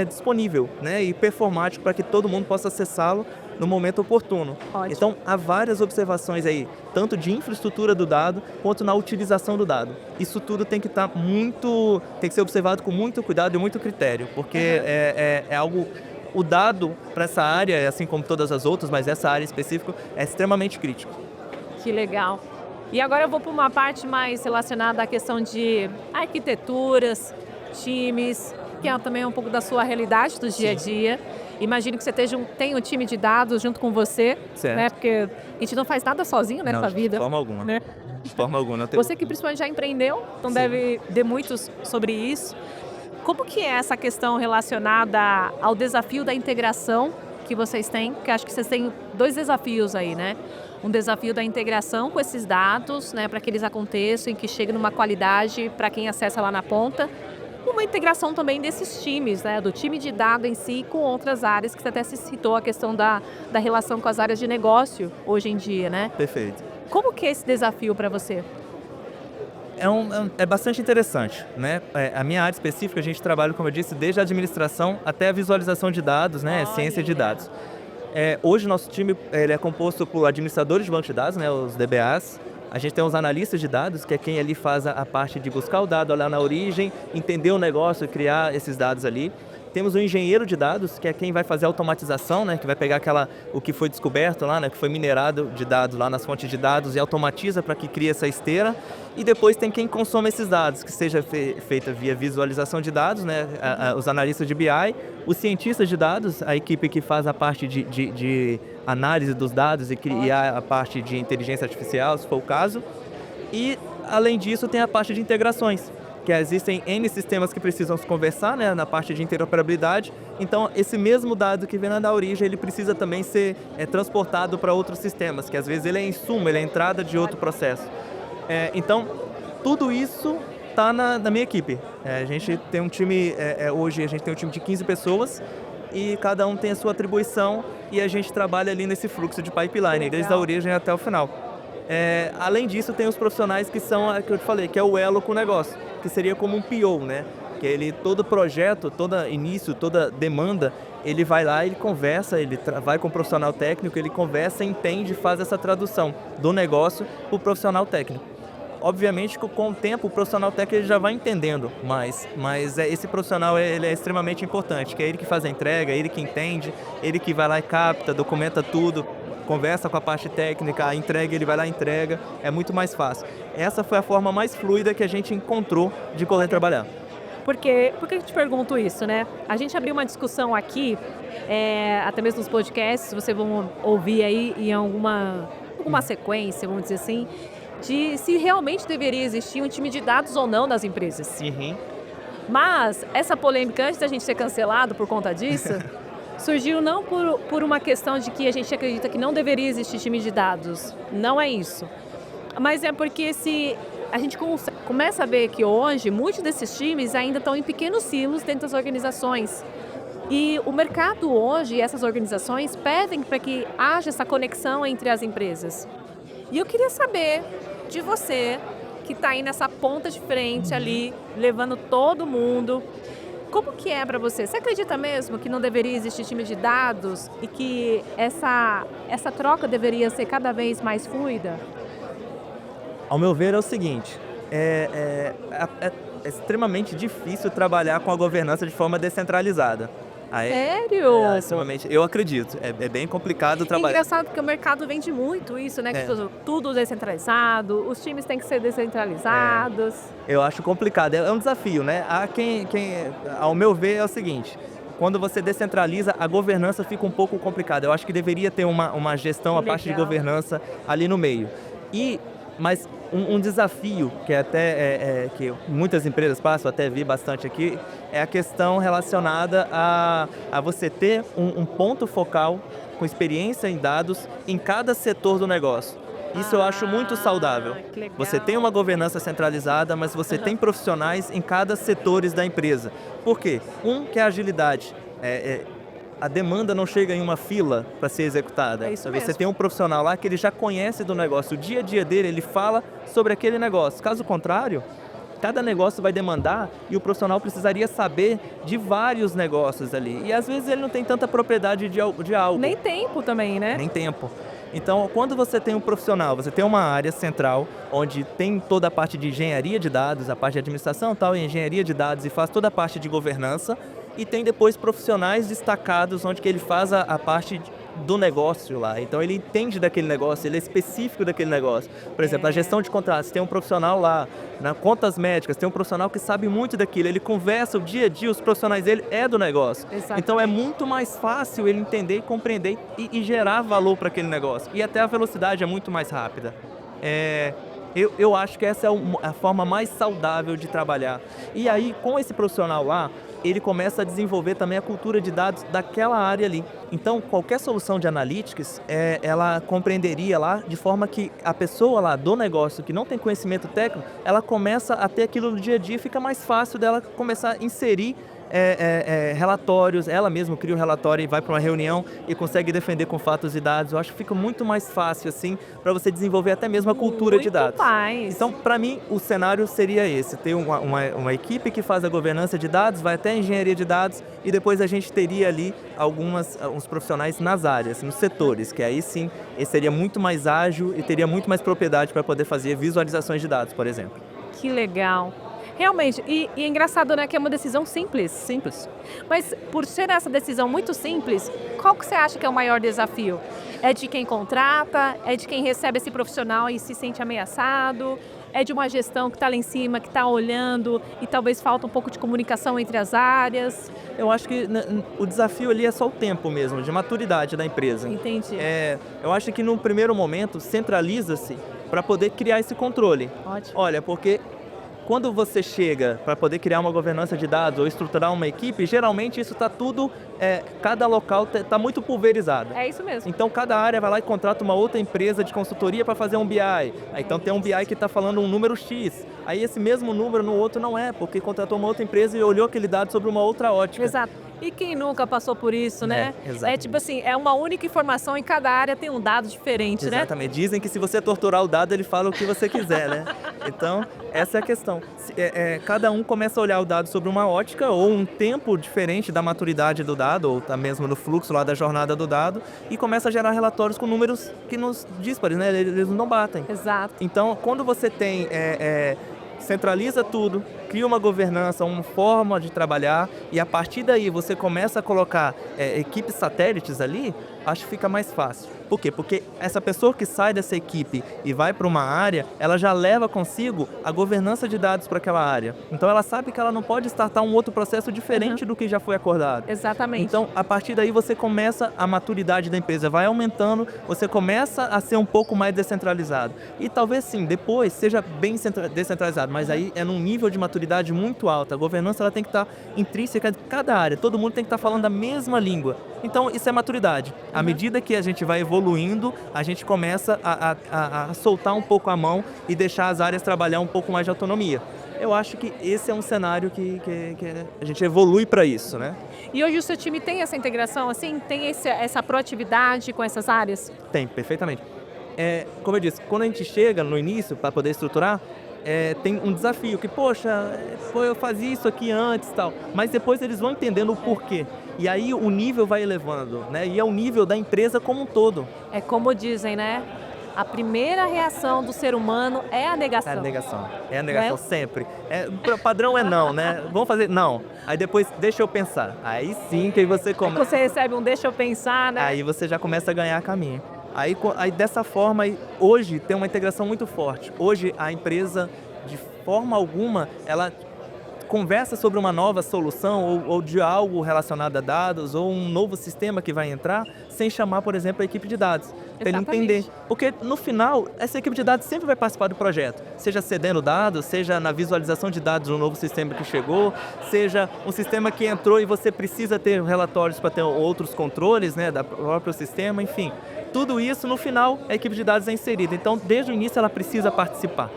disponível, né? E performático para que todo mundo possa acessá-lo no momento oportuno. Ótimo. Então, há várias observações aí, tanto de infraestrutura do dado, quanto na utilização do dado. Isso tudo tem que tem que ser observado com muito cuidado e muito critério, porque é algo... O dado para essa área, assim como todas as outras, mas essa área específica, é extremamente crítico. Que legal. E agora eu vou para uma parte mais relacionada à questão de arquiteturas, times, que é também um pouco da sua realidade do dia a dia. Imagino que você tenha um time de dados junto com você, certo, né? Porque a gente não faz nada sozinho nessa vida. De forma alguma. Né? De forma alguma. Você que principalmente já empreendeu, então deve ter muitos sobre isso. Como que é essa questão relacionada ao desafio da integração que vocês têm? Porque acho que vocês têm 2 desafios aí, né? Um desafio da integração com esses dados, né? Para que eles aconteçam e que cheguem numa qualidade para quem acessa lá na ponta. Uma integração também desses times, né? Do time de dado em si com outras áreas, que você até citou a questão da relação com as áreas de negócio hoje em dia, né? Perfeito. Como que é esse desafio para você? É bastante interessante, né? A minha área específica, a gente trabalha, como eu disse, desde a administração até a visualização de dados, né? Ciência de dados. Hoje, nosso time ele é composto por administradores de banco de dados, né? Os DBAs. A gente tem os analistas de dados, que é quem ali faz a parte de buscar o dado, olhar na origem, entender o negócio e criar esses dados ali. Temos o engenheiro de dados, que é quem vai fazer a automatização, né, que vai pegar o que foi descoberto lá, né, que foi minerado de dados lá nas fontes de dados e automatiza para que crie essa esteira. E depois tem quem consome esses dados, que seja feita via visualização de dados, né, os analistas de BI, os cientistas de dados, a equipe que faz a parte de análise dos dados e criar a parte de inteligência artificial, se for o caso. E, além disso, tem a parte de integrações, que existem N sistemas que precisam se conversar, né, na parte de interoperabilidade. Então, esse mesmo dado que vem da origem, ele precisa também ser transportado para outros sistemas, que às vezes ele é insumo, ele é entrada de outro processo. Então, tudo isso está na minha equipe. A gente tem um time, hoje a gente tem um time de 15 pessoas, e cada um tem a sua atribuição e a gente trabalha ali nesse fluxo de pipeline, desde a origem até o final. Além disso, tem os profissionais que são, que eu te falei, que é o elo com o negócio, que seria como um PO, né? Que todo projeto, todo início, toda demanda, ele vai lá, ele conversa, ele vai com o profissional técnico, ele conversa, entende, faz essa tradução do negócio para o profissional técnico. Obviamente que com o tempo o profissional técnico ele já vai entendendo mais, mas esse profissional ele é extremamente importante, que é ele que faz a entrega, ele que entende, ele que vai lá e capta, documenta tudo, conversa com a parte técnica, a entrega, ele vai lá e entrega, é muito mais fácil. Essa foi a forma mais fluida que a gente encontrou de poder trabalhar. Por que eu te pergunto isso, né? A gente abriu uma discussão aqui, até mesmo nos podcasts, vocês vão ouvir aí em alguma sequência, vamos dizer assim, de se realmente deveria existir um time de dados ou não nas empresas. Uhum. Mas essa polêmica, antes da gente ser cancelado por conta disso, surgiu não por uma questão de que a gente acredita que não deveria existir time de dados. Não é isso. Mas é porque se a gente começa a ver que hoje muitos desses times ainda estão em pequenos silos dentro das organizações. E o mercado hoje e essas organizações pedem para que haja essa conexão entre as empresas. E eu queria saber de você, que está aí nessa ponta de frente ali, levando todo mundo, como que é para você? Você acredita mesmo que não deveria existir time de dados e que essa troca deveria ser cada vez mais fluida? Ao meu ver, é o seguinte, é extremamente difícil trabalhar com a governança de forma descentralizada. Sério? Extremamente, eu acredito, é bem complicado É trabalhar. engraçado porque o mercado vende muito isso, né? Que tudo descentralizado, os times têm que ser descentralizados. Eu acho complicado, é um desafio, né? Ao meu ver, é o seguinte, quando você descentraliza, a governança fica um pouco complicada. Eu acho que deveria ter uma gestão, a parte de Legal. governança ali no meio. Mas um desafio que que muitas empresas passam, até vi bastante aqui, é a questão relacionada a você ter um ponto focal com experiência em dados em cada setor do negócio. Isso eu acho muito saudável. Que legal. Você tem uma governança centralizada, mas você tem profissionais em cada setores da empresa. Por quê? Que é a agilidade. A demanda não chega em uma fila para ser executada. É isso Você mesmo. tem um profissional lá que ele já conhece do negócio, o dia a dia dele, ele fala sobre aquele negócio. Caso contrário, cada negócio vai demandar e o profissional precisaria saber de vários negócios ali. E às vezes ele não tem tanta propriedade de algo. Nem tempo também, né? Nem tempo. Então, quando você tem um profissional, você tem uma área central, onde tem toda a parte de engenharia de dados, a parte de administração tal, e engenharia de dados, e faz toda a parte de governança, e tem depois profissionais destacados, onde que ele faz a parte do negócio lá. Então, ele entende daquele negócio, ele é específico daquele negócio. Por exemplo, na gestão de contratos, tem um profissional lá, na contas médicas, tem um profissional que sabe muito daquilo, ele conversa o dia a dia, os profissionais dele é do negócio. Exatamente. Então, é muito mais fácil ele entender, compreender e gerar valor para aquele negócio. E até a velocidade é muito mais rápida. Eu acho que essa é a forma mais saudável de trabalhar. E aí, com esse profissional lá, ele começa a desenvolver também a cultura de dados daquela área ali. Então, qualquer solução de analytics, ela compreenderia lá de forma que a pessoa lá do negócio que não tem conhecimento técnico, ela começa a ter aquilo no dia a dia, fica mais fácil dela começar a inserir relatórios, ela mesma cria um relatório e vai para uma reunião e consegue defender com fatos e dados. Eu acho que fica muito mais fácil assim para você desenvolver até mesmo a cultura de dados. Então, para mim, o cenário seria esse, ter uma equipe que faz a governança de dados, vai até a engenharia de dados e depois a gente teria ali uns profissionais nas áreas, nos setores, que aí sim, esse seria muito mais ágil e teria muito mais propriedade para poder fazer visualizações de dados, por exemplo. Que legal. Realmente, e é engraçado, né, que é uma decisão simples. Simples. Mas por ser essa decisão muito simples, qual que você acha que é o maior desafio? É de quem contrata? É de quem recebe esse profissional e se sente ameaçado? É de uma gestão que está lá em cima, que está olhando e talvez falta um pouco de comunicação entre as áreas? Eu acho que o desafio ali é só o tempo mesmo, de maturidade da empresa. Entendi. Eu acho que no primeiro momento centraliza-se para poder criar esse controle. Ótimo. Olha, porque quando você chega para poder criar uma governança de dados ou estruturar uma equipe, geralmente isso está tudo, cada local está muito pulverizado. É isso mesmo. Então, cada área vai lá e contrata uma outra empresa de consultoria para fazer um BI. Aí, então, tem um BI que está falando um número X. Aí, esse mesmo número no outro não é, porque contratou uma outra empresa e olhou aquele dado sobre uma outra ótica. Exato. E quem nunca passou por isso, né? Exatamente. Tipo assim, é uma única informação em cada área tem um dado diferente, né? Exatamente. Dizem que se você torturar o dado, ele fala o que você quiser, né? Então, essa é a questão. Cada um começa a olhar o dado sobre uma ótica ou um tempo diferente da maturidade do dado, ou tá mesmo no fluxo lá da jornada do dado, e começa a gerar relatórios com números que nos díspares, né? Eles não batem. Exato. Então, quando você tem centraliza tudo, cria uma governança, uma forma de trabalhar e a partir daí você começa a colocar equipes satélites ali, acho que fica mais fácil. Por quê? Porque essa pessoa que sai dessa equipe e vai para uma área, ela já leva consigo a governança de dados para aquela área. Então ela sabe que ela não pode startar um outro processo diferente do que já foi acordado. Exatamente. Então, a partir daí você começa, a maturidade da empresa vai aumentando, você começa a ser um pouco mais descentralizado. E talvez sim, depois seja bem descentralizado, mas aí é num nível de maturidade muito alto. A governança ela tem que estar intrínseca de cada área, todo mundo tem que estar falando a mesma língua. Então, isso é maturidade. À medida que a gente vai evoluindo, a gente começa a soltar um pouco a mão e deixar as áreas trabalhar um pouco mais de autonomia. Eu acho que esse é um cenário que a gente evolui para isso, né? E hoje o seu time tem essa integração, assim? Tem essa proatividade com essas áreas? Tem, perfeitamente. como eu disse, quando a gente chega no início para poder estruturar, tem um desafio que, poxa, eu fazia isso aqui antes e tal, mas depois eles vão entendendo o porquê. E aí o nível vai elevando, né? E é o nível da empresa como um todo. É como dizem, né? A primeira reação do ser humano é a negação. É a negação sempre. O padrão é não, né? Vamos fazer não. Aí depois, deixa eu pensar. Aí sim que você começa. Você recebe um deixa eu pensar, né? Aí você já começa a ganhar caminho. Aí dessa forma, hoje tem uma integração muito forte. Hoje a empresa, de forma alguma, ela conversa sobre uma nova solução ou de algo relacionado a dados ou um novo sistema que vai entrar sem chamar, por exemplo, a equipe de dados. Para ele entender. Porque no final, essa equipe de dados sempre vai participar do projeto. Seja cedendo dados, seja na visualização de dados de um novo sistema que chegou, seja um sistema que entrou e você precisa ter relatórios para ter outros controles, né, do próprio sistema, enfim. Tudo isso, no final, a equipe de dados é inserida. Então, desde o início, ela precisa participar.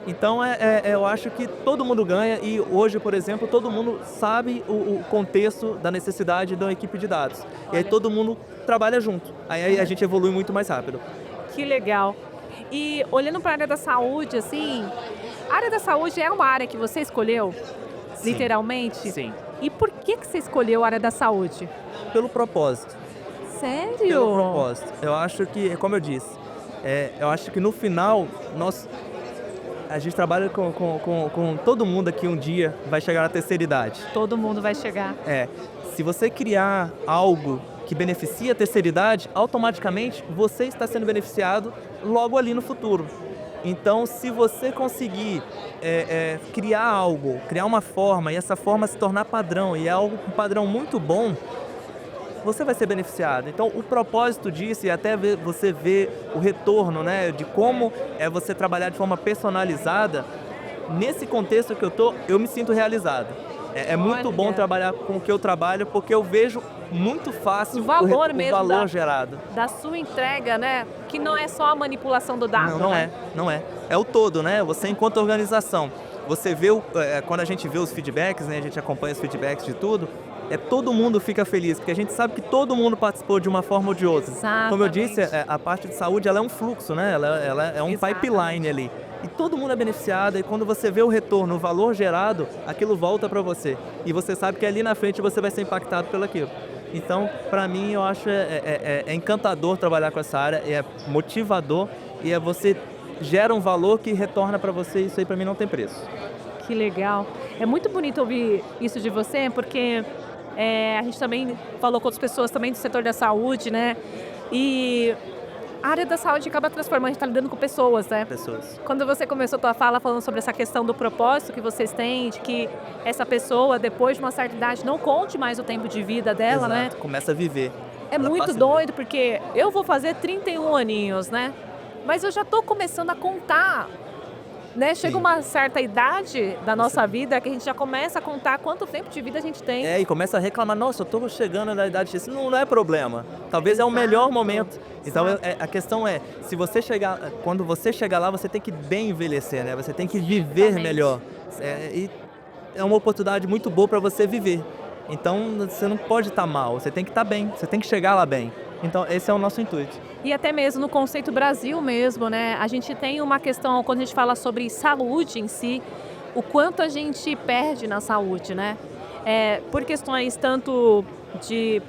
Então, eu acho que todo mundo ganha e hoje, por exemplo, todo mundo sabe o contexto da necessidade da equipe de dados. E aí todo mundo trabalha junto. Aí a gente evolui muito mais rápido. Que legal. E olhando para a área da saúde, assim, a área da saúde é uma área que você escolheu? Sim. Literalmente? Sim. E por que você escolheu a área da saúde? Pelo propósito. Sério? Pelo propósito. Eu acho que, como eu disse, eu acho que no final, a gente trabalha com todo mundo aqui um dia vai chegar na terceira idade. Todo mundo vai chegar. Se você criar algo que beneficia a terceira idade, automaticamente você está sendo beneficiado logo ali no futuro. Então, se você conseguir criar algo, criar uma forma e essa forma se tornar padrão e é um padrão muito bom, você vai ser beneficiado. Então, o propósito disso e até você ver o retorno, né, de como é você trabalhar de forma personalizada, nesse contexto que eu me sinto realizado. É muito bom trabalhar com o que eu trabalho, porque eu vejo muito fácil o valor gerado. Da sua entrega, né? Que não é só a manipulação do dado. Não é. É o todo, né? Você enquanto organização, você vê, quando a gente vê os feedbacks, né? A gente acompanha os feedbacks de tudo, todo mundo fica feliz, porque a gente sabe que todo mundo participou de uma forma ou de outra. Exatamente. Como eu disse, a parte de saúde ela é um fluxo, né? Ela é um pipeline ali. E todo mundo é beneficiado, e quando você vê o retorno, o valor gerado, aquilo volta para você. E você sabe que ali na frente você vai ser impactado pelo aquilo. Então, para mim, eu acho encantador trabalhar com essa área, é motivador, e você gera um valor que retorna para você, e isso aí para mim não tem preço. Que legal. É muito bonito ouvir isso de você, porque a gente também falou com outras pessoas também do setor da saúde, né? E a área da saúde acaba transformando, a gente está lidando com pessoas, né? Pessoas. Quando você começou a tua fala falando sobre essa questão do propósito que vocês têm, de que essa pessoa, depois de uma certa idade, não conte mais o tempo de vida dela, né? Começa a viver. É muito doido, porque eu vou fazer 31 aninhos, né? Mas eu já estou começando a contar, né? Chega uma certa idade da nossa vida que a gente já começa a contar quanto tempo de vida a gente tem. E começa a reclamar, nossa, eu estou chegando na idade X. Não é problema. Talvez é o melhor momento. Então, a questão é, quando você chegar lá, você tem que bem envelhecer, né? Você tem que viver melhor. E é uma oportunidade muito boa para você viver. Então, você não pode estar mal, você tem que estar bem, você tem que chegar lá bem. Então, esse é o nosso intuito. E até mesmo no conceito Brasil mesmo, né? A gente tem uma questão, quando a gente fala sobre saúde em si, o quanto a gente perde na saúde, né? Por questões tanto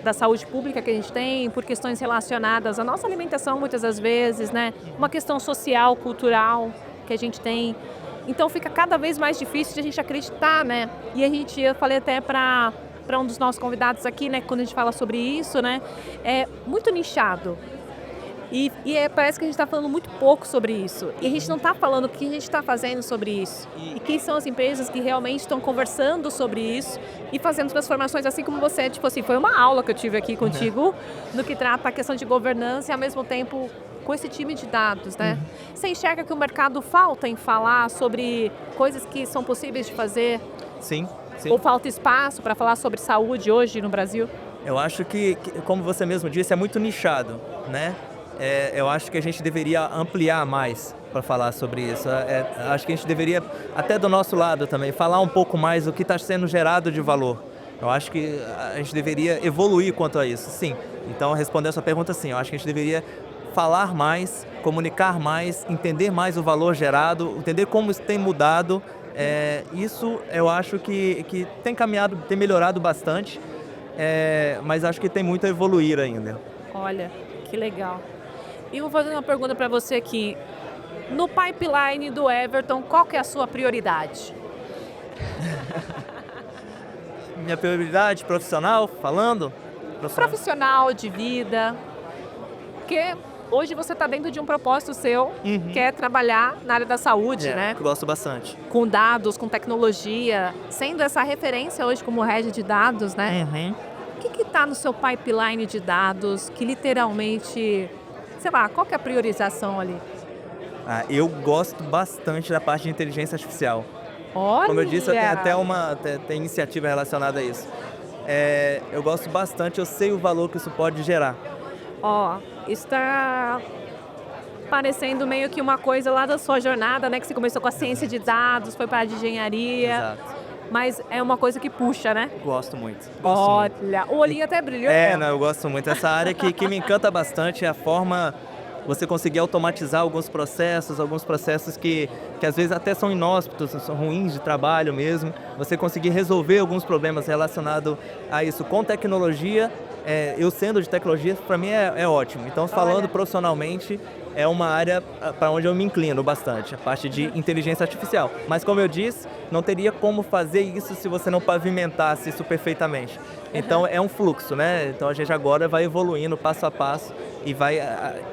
da saúde pública que a gente tem, por questões relacionadas à nossa alimentação muitas das vezes, né? Uma questão social, cultural que a gente tem. Então fica cada vez mais difícil de a gente acreditar, né? E eu falei até para um dos nossos convidados aqui, né? Quando a gente fala sobre isso, né? É muito nichado. E parece que a gente está falando muito pouco sobre isso. E a gente não está falando o que a gente está fazendo sobre isso. E quem são as empresas que realmente estão conversando sobre isso e fazendo transformações, assim como você. Tipo assim, foi uma aula que eu tive aqui contigo no que trata a questão de governança e, ao mesmo tempo, com esse time de dados, né? Você enxerga que o mercado falta em falar sobre coisas que são possíveis de fazer? Sim. Ou falta espaço para falar sobre saúde hoje no Brasil? Eu acho que, como você mesmo disse, é muito nichado, né? Eu acho que a gente deveria ampliar mais para falar sobre isso. Acho que a gente deveria, até do nosso lado também, falar um pouco mais do que está sendo gerado de valor. Eu acho que a gente deveria evoluir quanto a isso, sim. Então, respondendo a sua pergunta, sim. Eu acho que a gente deveria falar mais, comunicar mais, entender mais o valor gerado, entender como isso tem mudado. Isso eu acho que tem caminhado, tem melhorado bastante, mas acho que tem muito a evoluir ainda. Olha, que legal. E vou fazer uma pergunta para você aqui. No pipeline do Everton, qual que é a sua prioridade? Minha prioridade profissional, falando? Profissional, de vida. Porque hoje você está dentro de um propósito seu, que é trabalhar na área da saúde, né? Que gosto bastante. Com dados, com tecnologia, sendo essa referência hoje como head de dados, né? O que está no seu pipeline de dados que literalmente, sei lá, qual que é a priorização ali? Eu gosto bastante da parte de inteligência artificial. Olha! Como eu disse, tem iniciativa relacionada a isso. Eu gosto bastante, eu sei o valor que isso pode gerar. Está parecendo meio que uma coisa lá da sua jornada, né? Que você começou com a ciência de dados, foi para a de engenharia. Exato. Mas é uma coisa que puxa, né? Gosto muito. Olha, o olhinho até brilhou. Eu gosto muito. Essa área que me encanta bastante é a forma você conseguir automatizar alguns processos que às vezes até são inóspitos, são ruins de trabalho mesmo. Você conseguir resolver alguns problemas relacionados a isso com tecnologia. Eu sendo de tecnologia, para mim é ótimo. Então, falando profissionalmente, é uma área para onde eu me inclino bastante, a parte de inteligência artificial. Mas, como eu disse, não teria como fazer isso se você não pavimentasse isso perfeitamente. Então, é um fluxo, né? Então, a gente agora vai evoluindo passo a passo e vai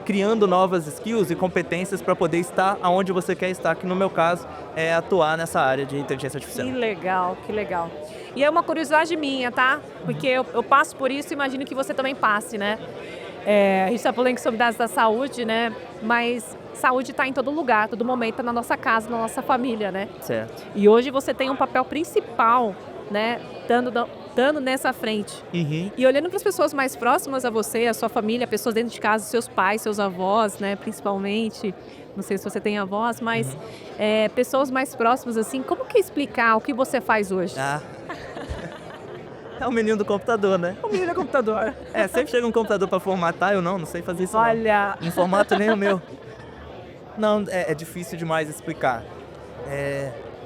criando novas skills e competências para poder estar onde você quer estar, que no meu caso é atuar nessa área de inteligência artificial. Que legal, que legal. E é uma curiosidade minha, tá? Porque eu passo por isso e imagino que você também passe, né? A gente está falando sobre dados da saúde, né? Mas saúde está em todo lugar, todo momento, tá na nossa casa, na nossa família, né? Certo. E hoje você tem um papel principal, né? Estando nessa frente. E olhando para as pessoas mais próximas a você, a sua família, pessoas dentro de casa, seus pais, seus avós, né? Principalmente, não sei se você tem avós, mas pessoas mais próximas, assim, como que explicar o que você faz hoje? É o menino do computador, né? O menino do computador. Sempre chega um computador para formatar, eu não sei fazer isso. Olha! Não. Em formato nem o meu. Não, é difícil demais explicar.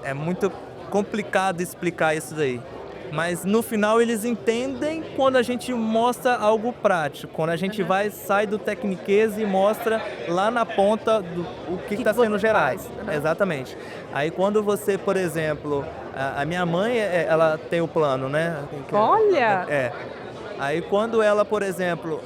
É muito complicado explicar isso daí. Mas no final eles entendem quando a gente mostra algo prático. Quando a gente sai do tecniquez e mostra lá na ponta o que está sendo gerado. Exatamente. Aí quando você, por exemplo, a minha mãe, ela tem o plano, né? Olha! Aí quando ela, por exemplo,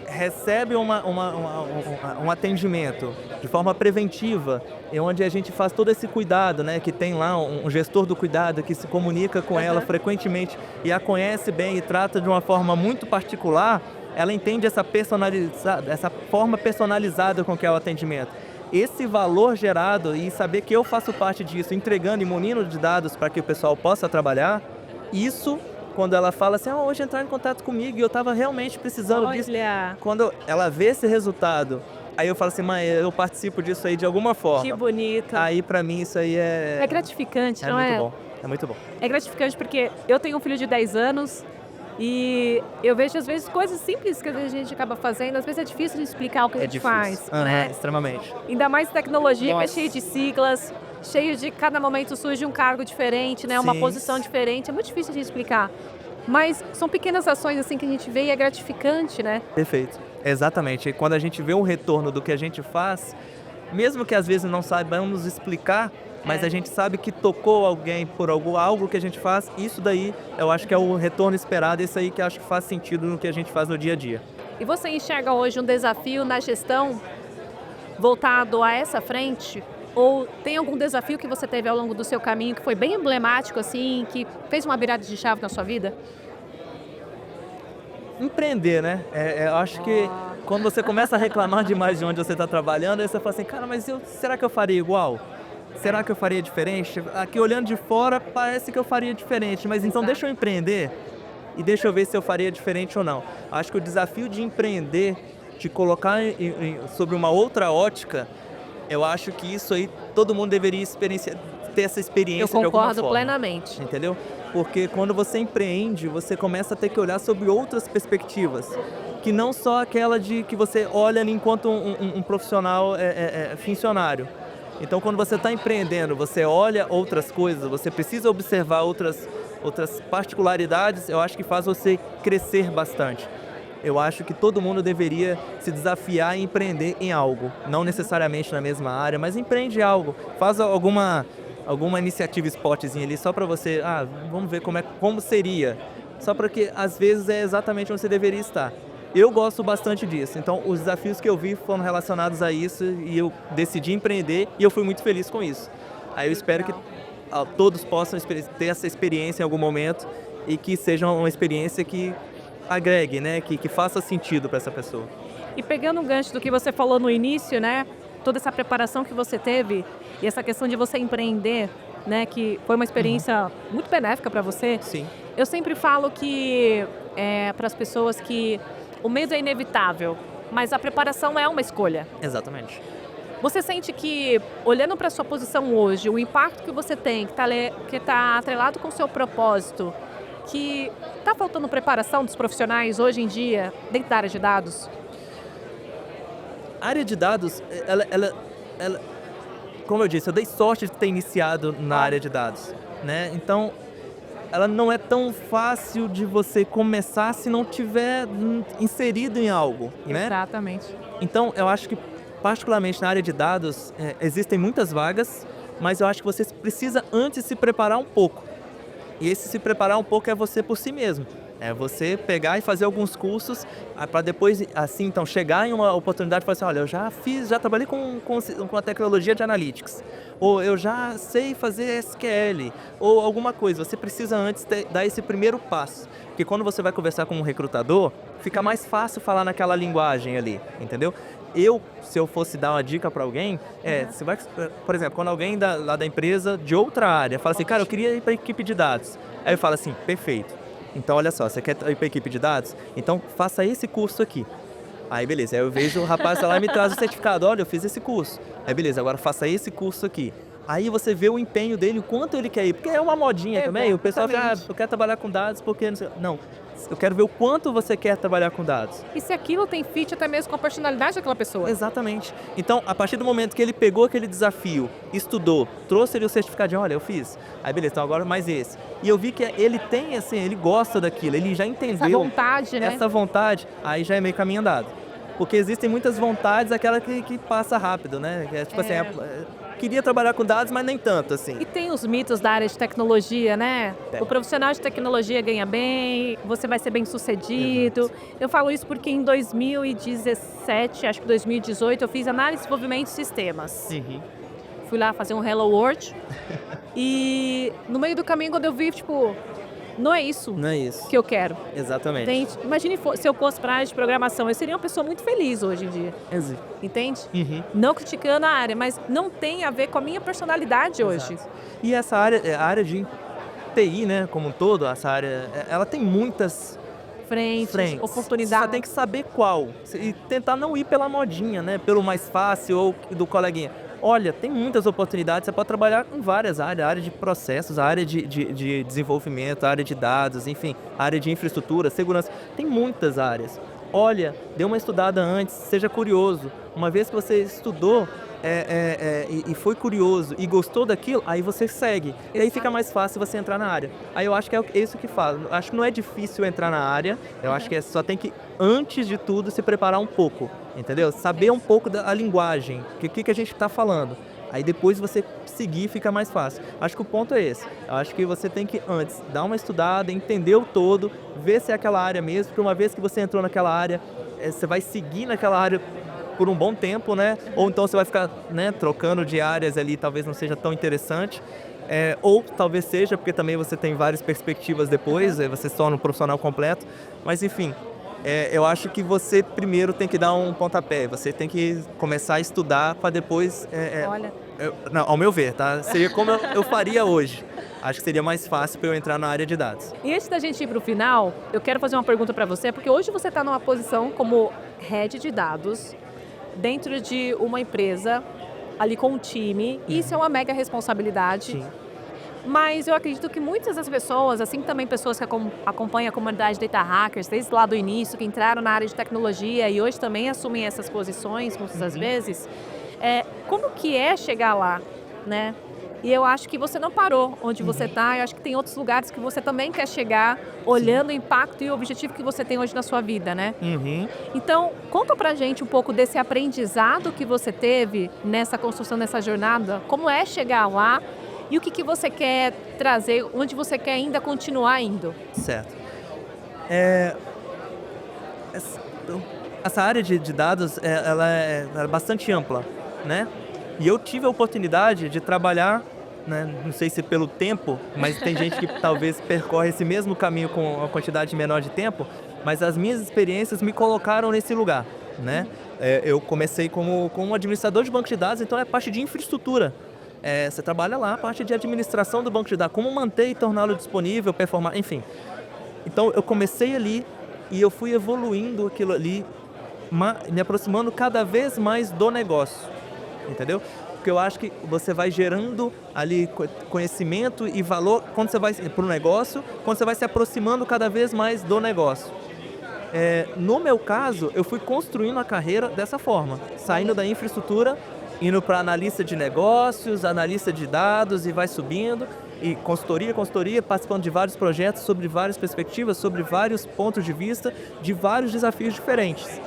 recebe um atendimento de forma preventiva, onde a gente faz todo esse cuidado, né? Que tem lá um gestor do cuidado que se comunica com ela frequentemente e a conhece bem e trata de uma forma muito particular, ela entende essa forma personalizada com que é o atendimento. Esse valor gerado e saber que eu faço parte disso, entregando e munindo de dados para que o pessoal possa trabalhar, isso... Quando ela fala assim, hoje entraram em contato comigo e eu estava realmente precisando disso. Quando ela vê esse resultado, aí eu falo assim, mãe, eu participo disso aí de alguma forma. Que bonito. Aí pra mim isso aí é gratificante, não é? Muito bom. É muito bom. É gratificante porque eu tenho um filho de 10 anos e eu vejo às vezes coisas simples que a gente acaba fazendo, às vezes é difícil de explicar o que a gente faz. Né? Extremamente. Ainda mais tecnologia, que é cheia de siglas, cheio de cada momento surge um cargo diferente, né? Uma posição diferente, é muito difícil de explicar. Mas são pequenas ações assim que a gente vê e é gratificante, né? Perfeito, exatamente. E quando a gente vê um retorno do que a gente faz, mesmo que às vezes não saibamos explicar, mas a gente sabe que tocou alguém por algo que a gente faz, isso daí eu acho que é o retorno esperado, isso aí que eu acho que faz sentido no que a gente faz no dia a dia. E você enxerga hoje um desafio na gestão voltado a essa frente? Ou tem algum desafio que você teve ao longo do seu caminho que foi bem emblemático, assim, que fez uma virada de chave na sua vida? Empreender, né? Eu acho que quando você começa a reclamar demais de onde você está trabalhando, aí você fala assim, cara, mas será que eu faria igual? Será que eu faria diferente? Aqui olhando de fora parece que eu faria diferente, mas então deixa eu empreender e deixa eu ver se eu faria diferente ou não. Acho que o desafio de empreender, de colocar sobre uma outra ótica, eu acho que isso aí todo mundo deveria ter essa experiência de alguma forma. Eu concordo plenamente. Entendeu? Porque quando você empreende, você começa a ter que olhar sobre outras perspectivas. que não só aquela de que você olha enquanto um profissional funcionário. Então, quando você está empreendendo, você olha outras coisas, você precisa observar outras particularidades, eu acho que faz você crescer bastante. Eu acho que todo mundo deveria se desafiar e empreender em algo, não necessariamente na mesma área, mas empreende algo, faz alguma iniciativa spotzinha ali só para você, vamos ver como seria, só para que às vezes é exatamente onde você deveria estar. Eu gosto bastante disso, então os desafios que eu vi foram relacionados a isso e eu decidi empreender e eu fui muito feliz com isso. Aí eu espero que todos possam ter essa experiência em algum momento e que seja uma experiência que agregue, né? Que faça sentido para essa pessoa. E pegando um gancho do que você falou no início, né? Toda essa preparação que você teve e essa questão de você empreender, né? Que foi uma experiência muito benéfica para você. Sim. Eu sempre falo que para as pessoas que o medo é inevitável, mas a preparação é uma escolha. Exatamente. Você sente que, olhando para a sua posição hoje, o impacto que você tem, que está atrelado com o seu propósito, que está faltando preparação dos profissionais hoje em dia dentro da área de dados? A área de dados, ela, como eu disse, eu dei sorte de ter iniciado na área de dados, né? Então, ela não é tão fácil de você começar se não tiver inserido em algo, né? Exatamente. Então, eu acho que, particularmente na área de dados, existem muitas vagas, mas eu acho que você precisa antes se preparar um pouco. E esse se preparar um pouco é você por si mesmo. É você pegar e fazer alguns cursos para depois, assim, então, chegar em uma oportunidade e falar assim, olha, eu já trabalhei com a tecnologia de analytics, ou eu já sei fazer SQL, ou alguma coisa. Você precisa antes dar esse primeiro passo. Porque quando você vai conversar com um recrutador, fica mais fácil falar naquela linguagem ali, entendeu? Se eu fosse dar uma dica para alguém, você vai, por exemplo, quando alguém lá da empresa de outra área fala assim, cara, eu queria ir para a equipe de dados. Aí eu falo assim, perfeito. Então, olha só, você quer ir para a equipe de dados? Então, faça esse curso aqui. Aí, beleza. Aí eu vejo o rapaz lá e me traz o certificado. Olha, eu fiz esse curso. Aí, beleza, agora faça esse curso aqui. Aí você vê o empenho dele, o quanto ele quer ir. Porque é uma modinha também. O pessoal fala, eu quero trabalhar com dados porque... Não, eu quero ver o quanto você quer trabalhar com dados. E se aquilo tem fit até mesmo com a personalidade daquela pessoa. Exatamente. Então, a partir do momento que ele pegou aquele desafio, estudou, trouxe ele o certificado, olha, eu fiz. Aí, beleza, então agora mais esse. E eu vi que ele tem, assim, ele gosta daquilo, ele já entendeu. Essa vontade, né? Essa vontade, aí já é meio caminho andado. Porque existem muitas vontades, aquela que passa rápido, né? Que é tipo assim, queria trabalhar com dados, mas nem tanto, assim. E tem os mitos da área de tecnologia, né? O profissional de tecnologia ganha bem, você vai ser bem sucedido. Exato. Eu falo isso porque em 2017, acho que 2018, eu fiz análise de desenvolvimento de sistemas. Uhum. Fui lá fazer um Hello World. E no meio do caminho, quando eu vi, tipo, não é isso que eu quero. Exatamente. Entende? Imagine se eu fosse para a área de programação, eu seria uma pessoa muito feliz hoje em dia. Entende? Uhum. Não criticando a área, mas não tem a ver com a minha personalidade hoje. E essa área, a área de TI, né, como um todo, essa área, ela tem muitas frentes, oportunidades. Você tem que saber qual e tentar não ir pela modinha, né, pelo mais fácil ou do coleguinha. Olha, tem muitas oportunidades, você pode trabalhar em várias áreas, a área de processos, a área de desenvolvimento, a área de dados, enfim, a área de infraestrutura, segurança, tem muitas áreas. Olha, dê uma estudada antes, seja curioso. Uma vez que você estudou e foi curioso e gostou daquilo, aí você segue. E aí fica mais fácil você entrar na área. Aí eu acho que é isso que faz. Acho que não é difícil entrar na área, eu acho que só tem que, antes de tudo, se preparar um pouco, entendeu? Saber um pouco da linguagem, o que a gente está falando. Aí depois você seguir fica mais fácil. Acho que o ponto é esse. Eu acho que você tem que antes dar uma estudada, entender o todo, ver se é aquela área mesmo, porque uma vez que você entrou naquela área, você vai seguir naquela área por um bom tempo, né? Ou então você vai ficar, né, trocando de áreas ali, talvez não seja tão interessante. Ou talvez seja, porque também você tem várias perspectivas depois, você se torna um profissional completo. Mas enfim, eu acho que você primeiro tem que dar um pontapé, você tem que começar a estudar para depois... não, ao meu ver, tá? Seria como eu faria hoje. Acho que seria mais fácil para eu entrar na área de dados. E antes da gente ir para o final, eu quero fazer uma pergunta para você, porque hoje você está numa posição como head de dados dentro de uma empresa, ali com um time, e isso é uma mega responsabilidade. Sim. Mas eu acredito que muitas das pessoas, assim também pessoas que acompanham a comunidade Data Hackers, desde lá do início, que entraram na área de tecnologia e hoje também assumem essas posições, muitas das vezes, como que é chegar lá, né? E eu acho que você não parou onde você está, eu acho que tem outros lugares que você também quer chegar, olhando o impacto e o objetivo que você tem hoje na sua vida, né? Então, conta pra gente um pouco desse aprendizado que você teve nessa construção, nessa jornada, como é chegar lá e o que você quer trazer, onde você quer ainda continuar indo. Certo. Essa área de dados, ela é bastante ampla, né? E eu tive a oportunidade de trabalhar, né, não sei se pelo tempo, mas tem gente que talvez percorre esse mesmo caminho com uma quantidade menor de tempo, mas as minhas experiências me colocaram nesse lugar, né? Eu comecei como administrador de banco de dados, então é parte de infraestrutura. Você trabalha lá a parte de administração do banco de dados, como manter e torná-lo disponível, performar, enfim. Então eu comecei ali e eu fui evoluindo aquilo ali, me aproximando cada vez mais do negócio, entendeu? Porque eu acho que você vai gerando ali conhecimento e valor quando você vai para o negócio, quando você vai se aproximando cada vez mais do negócio. No meu caso, eu fui construindo a carreira dessa forma, saindo da infraestrutura, indo para analista de negócios, analista de dados e vai subindo, e consultoria, participando de vários projetos sobre várias perspectivas, sobre vários pontos de vista, de vários desafios diferentes.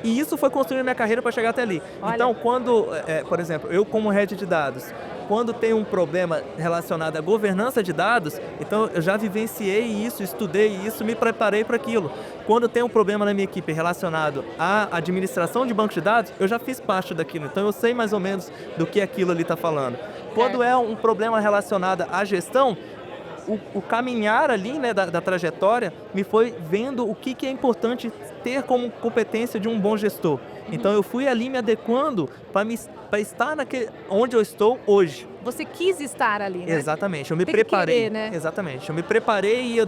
E isso foi construindo minha carreira para chegar até ali. Olha. Então, quando, por exemplo, eu como head de dados, quando tem um problema relacionado à governança de dados, então eu já vivenciei isso, estudei isso, me preparei para aquilo. Quando tem um problema na minha equipe relacionado à administração de banco de dados, eu já fiz parte daquilo, então eu sei mais ou menos do que aquilo ali está falando. Quando é um problema relacionado à gestão, o caminhar ali, né, da trajetória me foi vendo o que é importante ter como competência de um bom gestor. Então eu fui ali me adequando para estar onde eu estou hoje. Você quis estar ali, né? Exatamente, eu me preparei. Querer, né? Exatamente, eu me preparei e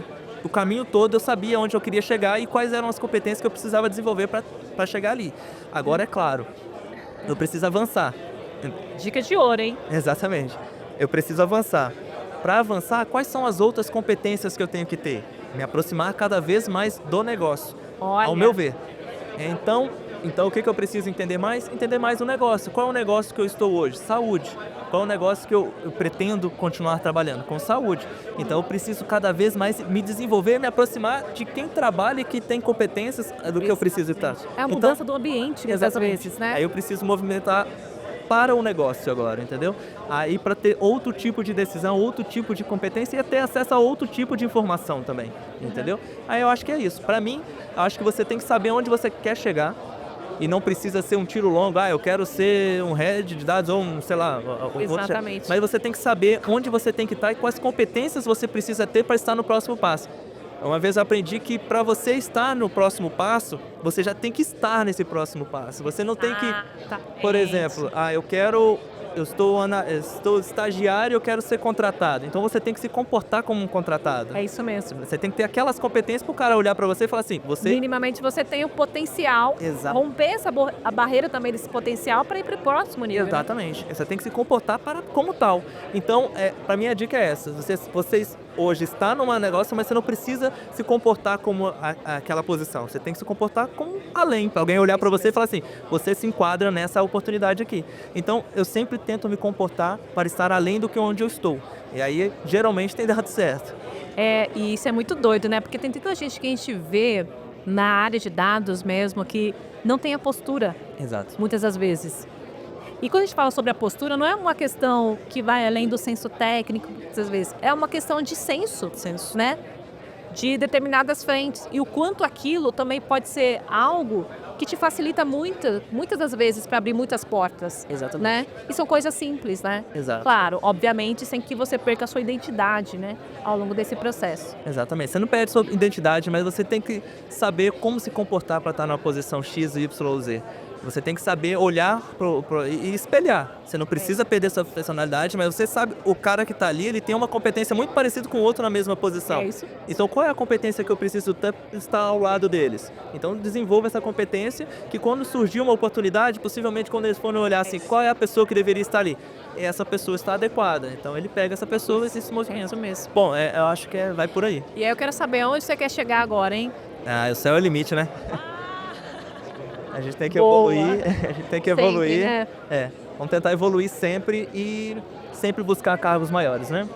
o caminho todo eu sabia onde eu queria chegar e quais eram as competências que eu precisava desenvolver para chegar ali. Agora, é claro, eu preciso avançar. Dica de ouro, hein? Exatamente, eu preciso avançar. Para avançar, quais são as outras competências que eu tenho que ter? Me aproximar cada vez mais do negócio, ao meu ver. Então o que eu preciso entender mais? Entender mais o negócio. Qual é o negócio que eu estou hoje? Saúde. Qual é o negócio que eu pretendo continuar trabalhando? Com saúde. Então eu preciso cada vez mais me desenvolver, me aproximar de quem trabalha e que tem competências do que eu preciso estar. É a mudança do ambiente, muitas vezes, né? Aí eu preciso movimentar para o negócio agora, entendeu? Aí para ter outro tipo de decisão, outro tipo de competência e ter acesso a outro tipo de informação também, entendeu? Aí eu acho que é isso. Para mim, eu acho que você tem que saber onde você quer chegar e não precisa ser um tiro longo, eu quero ser um head de dados ou um, sei lá... Exatamente. Mas você tem que saber onde você tem que estar e quais competências você precisa ter para estar no próximo passo. Uma vez eu aprendi que para você estar no próximo passo, você já tem que estar nesse próximo passo. Você não tem que, por exemplo, eu estou estagiário e eu quero ser contratado. Então você tem que se comportar como um contratado. É isso mesmo. Você tem que ter aquelas competências para o cara olhar para você e falar assim, minimamente você tem o potencial, romper a barreira também desse potencial para ir para o próximo nível. Exatamente. Né? Você tem que se comportar como tal. Então, para mim a dica é essa. Vocês hoje está num negócio, mas você não precisa se comportar como aquela posição. Você tem que se comportar como além. Para alguém olhar para você e falar assim, você se enquadra nessa oportunidade aqui. Então, eu sempre tento me comportar para estar além do que onde eu estou. E aí, geralmente, tem dado certo. E isso é muito doido, né? Porque tem tanta gente que a gente vê na área de dados mesmo que não tem a postura. Exato. Muitas das vezes. E quando a gente fala sobre a postura, não é uma questão que vai além do senso técnico, muitas vezes. É uma questão de senso, né? De determinadas frentes. E o quanto aquilo também pode ser algo que te facilita muitas das vezes para abrir muitas portas. Exatamente. Né? E são coisas simples, né? Exato. Claro, obviamente, sem que você perca a sua identidade, né? Ao longo desse processo. Exatamente. Você não perde sua identidade, mas você tem que saber como se comportar para estar numa posição X, Y ou Z. Você tem que saber olhar e espelhar. Você não precisa perder sua personalidade, mas você sabe, o cara que está ali, ele tem uma competência muito parecida com o outro na mesma posição. É isso. Então, qual é a competência que eu preciso estar ao lado deles? Então, desenvolva essa competência que quando surgir uma oportunidade, possivelmente quando eles forem olhar assim, qual é a pessoa que deveria estar ali? Essa pessoa está adequada. Então, ele pega essa pessoa e se movimenta. Isso mesmo. Bom, eu acho que vai por aí. E aí eu quero saber onde você quer chegar agora, hein? O céu é o limite, né? A gente tem que Boa. evoluir, a gente tem que evoluir. Sempre, né? Vamos tentar evoluir sempre e sempre buscar cargos maiores, né?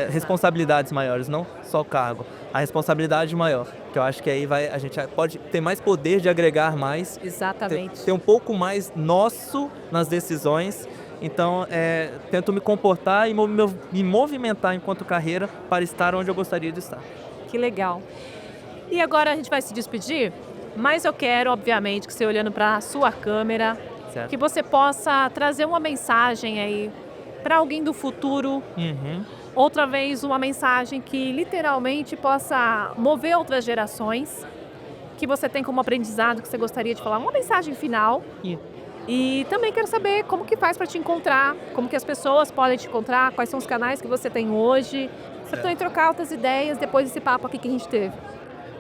Responsabilidades maiores, não só cargo. A responsabilidade maior, que eu acho que aí a gente pode ter mais poder de agregar mais. Exatamente. Ter um pouco mais nosso nas decisões. Então, tento me comportar e me movimentar enquanto carreira para estar onde eu gostaria de estar. Que legal. E agora a gente vai se despedir, mas eu quero, obviamente, que você olhando para a sua câmera, Certo. que você possa trazer uma mensagem aí para alguém do futuro, outra vez uma mensagem que literalmente possa mover outras gerações, que você tem como aprendizado, que você gostaria de falar, uma mensagem final. E também quero saber como que faz para te encontrar, como que as pessoas podem te encontrar, quais são os canais que você tem hoje, para também trocar outras ideias depois desse papo aqui que a gente teve.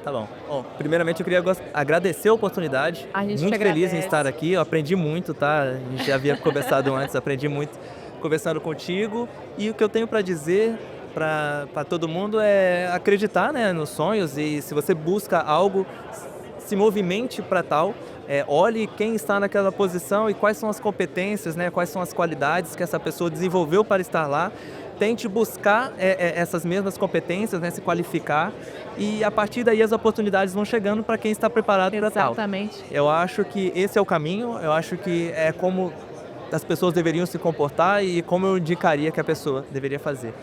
Tá bom. Bom, primeiramente eu queria agradecer a oportunidade. A gente muito te feliz agradece. em estar aqui. Eu aprendi muito, tá? A gente já havia conversado antes, aprendi muito conversando contigo. E o que eu tenho para dizer para todo mundo é acreditar, né, nos sonhos. E se você busca algo, se movimente para tal. Olhe quem está naquela posição e quais são as competências, né, quais são as qualidades que essa pessoa desenvolveu para estar lá. Tente buscar essas mesmas competências, né, se qualificar e a partir daí as oportunidades vão chegando para quem está preparado para tal. Exatamente. Eu acho que esse é o caminho, eu acho que é como as pessoas deveriam se comportar e como eu indicaria que a pessoa deveria fazer.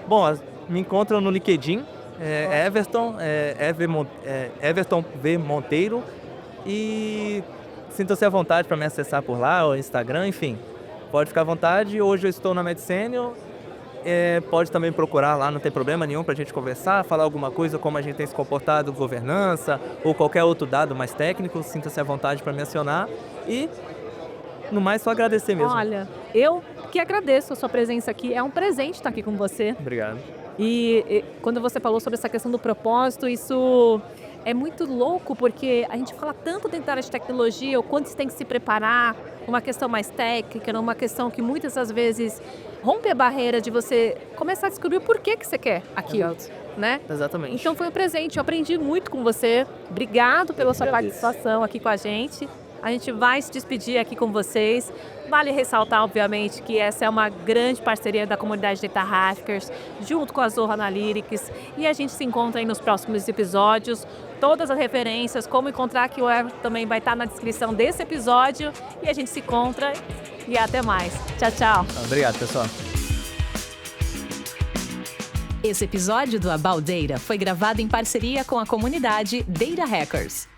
Bom, me encontram no LinkedIn, Everton V. Monteiro e sinta-se à vontade para me acessar por lá, ou Instagram, enfim, pode ficar à vontade. Hoje eu estou na MedSenior. Pode também procurar lá, não tem problema nenhum para a gente conversar, falar alguma coisa como a gente tem se comportado, governança ou qualquer outro dado mais técnico, sinta-se à vontade para me acionar e no mais só agradecer mesmo. Olha, eu que agradeço a sua presença aqui, é um presente estar aqui com você. Obrigado. E quando você falou sobre essa questão do propósito, isso é muito louco porque a gente fala tanto dentro da área de tecnologia, o quanto você tem que se preparar, uma questão mais técnica, uma questão que muitas das vezes rompe a barreira de você começar a descobrir o porquê que você quer aquilo, né? Exatamente. Então foi um presente, eu aprendi muito com você. Obrigado pela sua participação aqui com a gente. A gente vai se despedir aqui com vocês. Vale ressaltar, obviamente, que essa é uma grande parceria da comunidade Data Hackers, junto com a Zorro Analytics. E a gente se encontra aí nos próximos episódios. Todas as referências, como encontrar aqui o Everton também vai estar na descrição desse episódio. E a gente se encontra e até mais. Tchau, tchau. Obrigado, pessoal. Esse episódio do About Data foi gravado em parceria com a comunidade Data Hackers.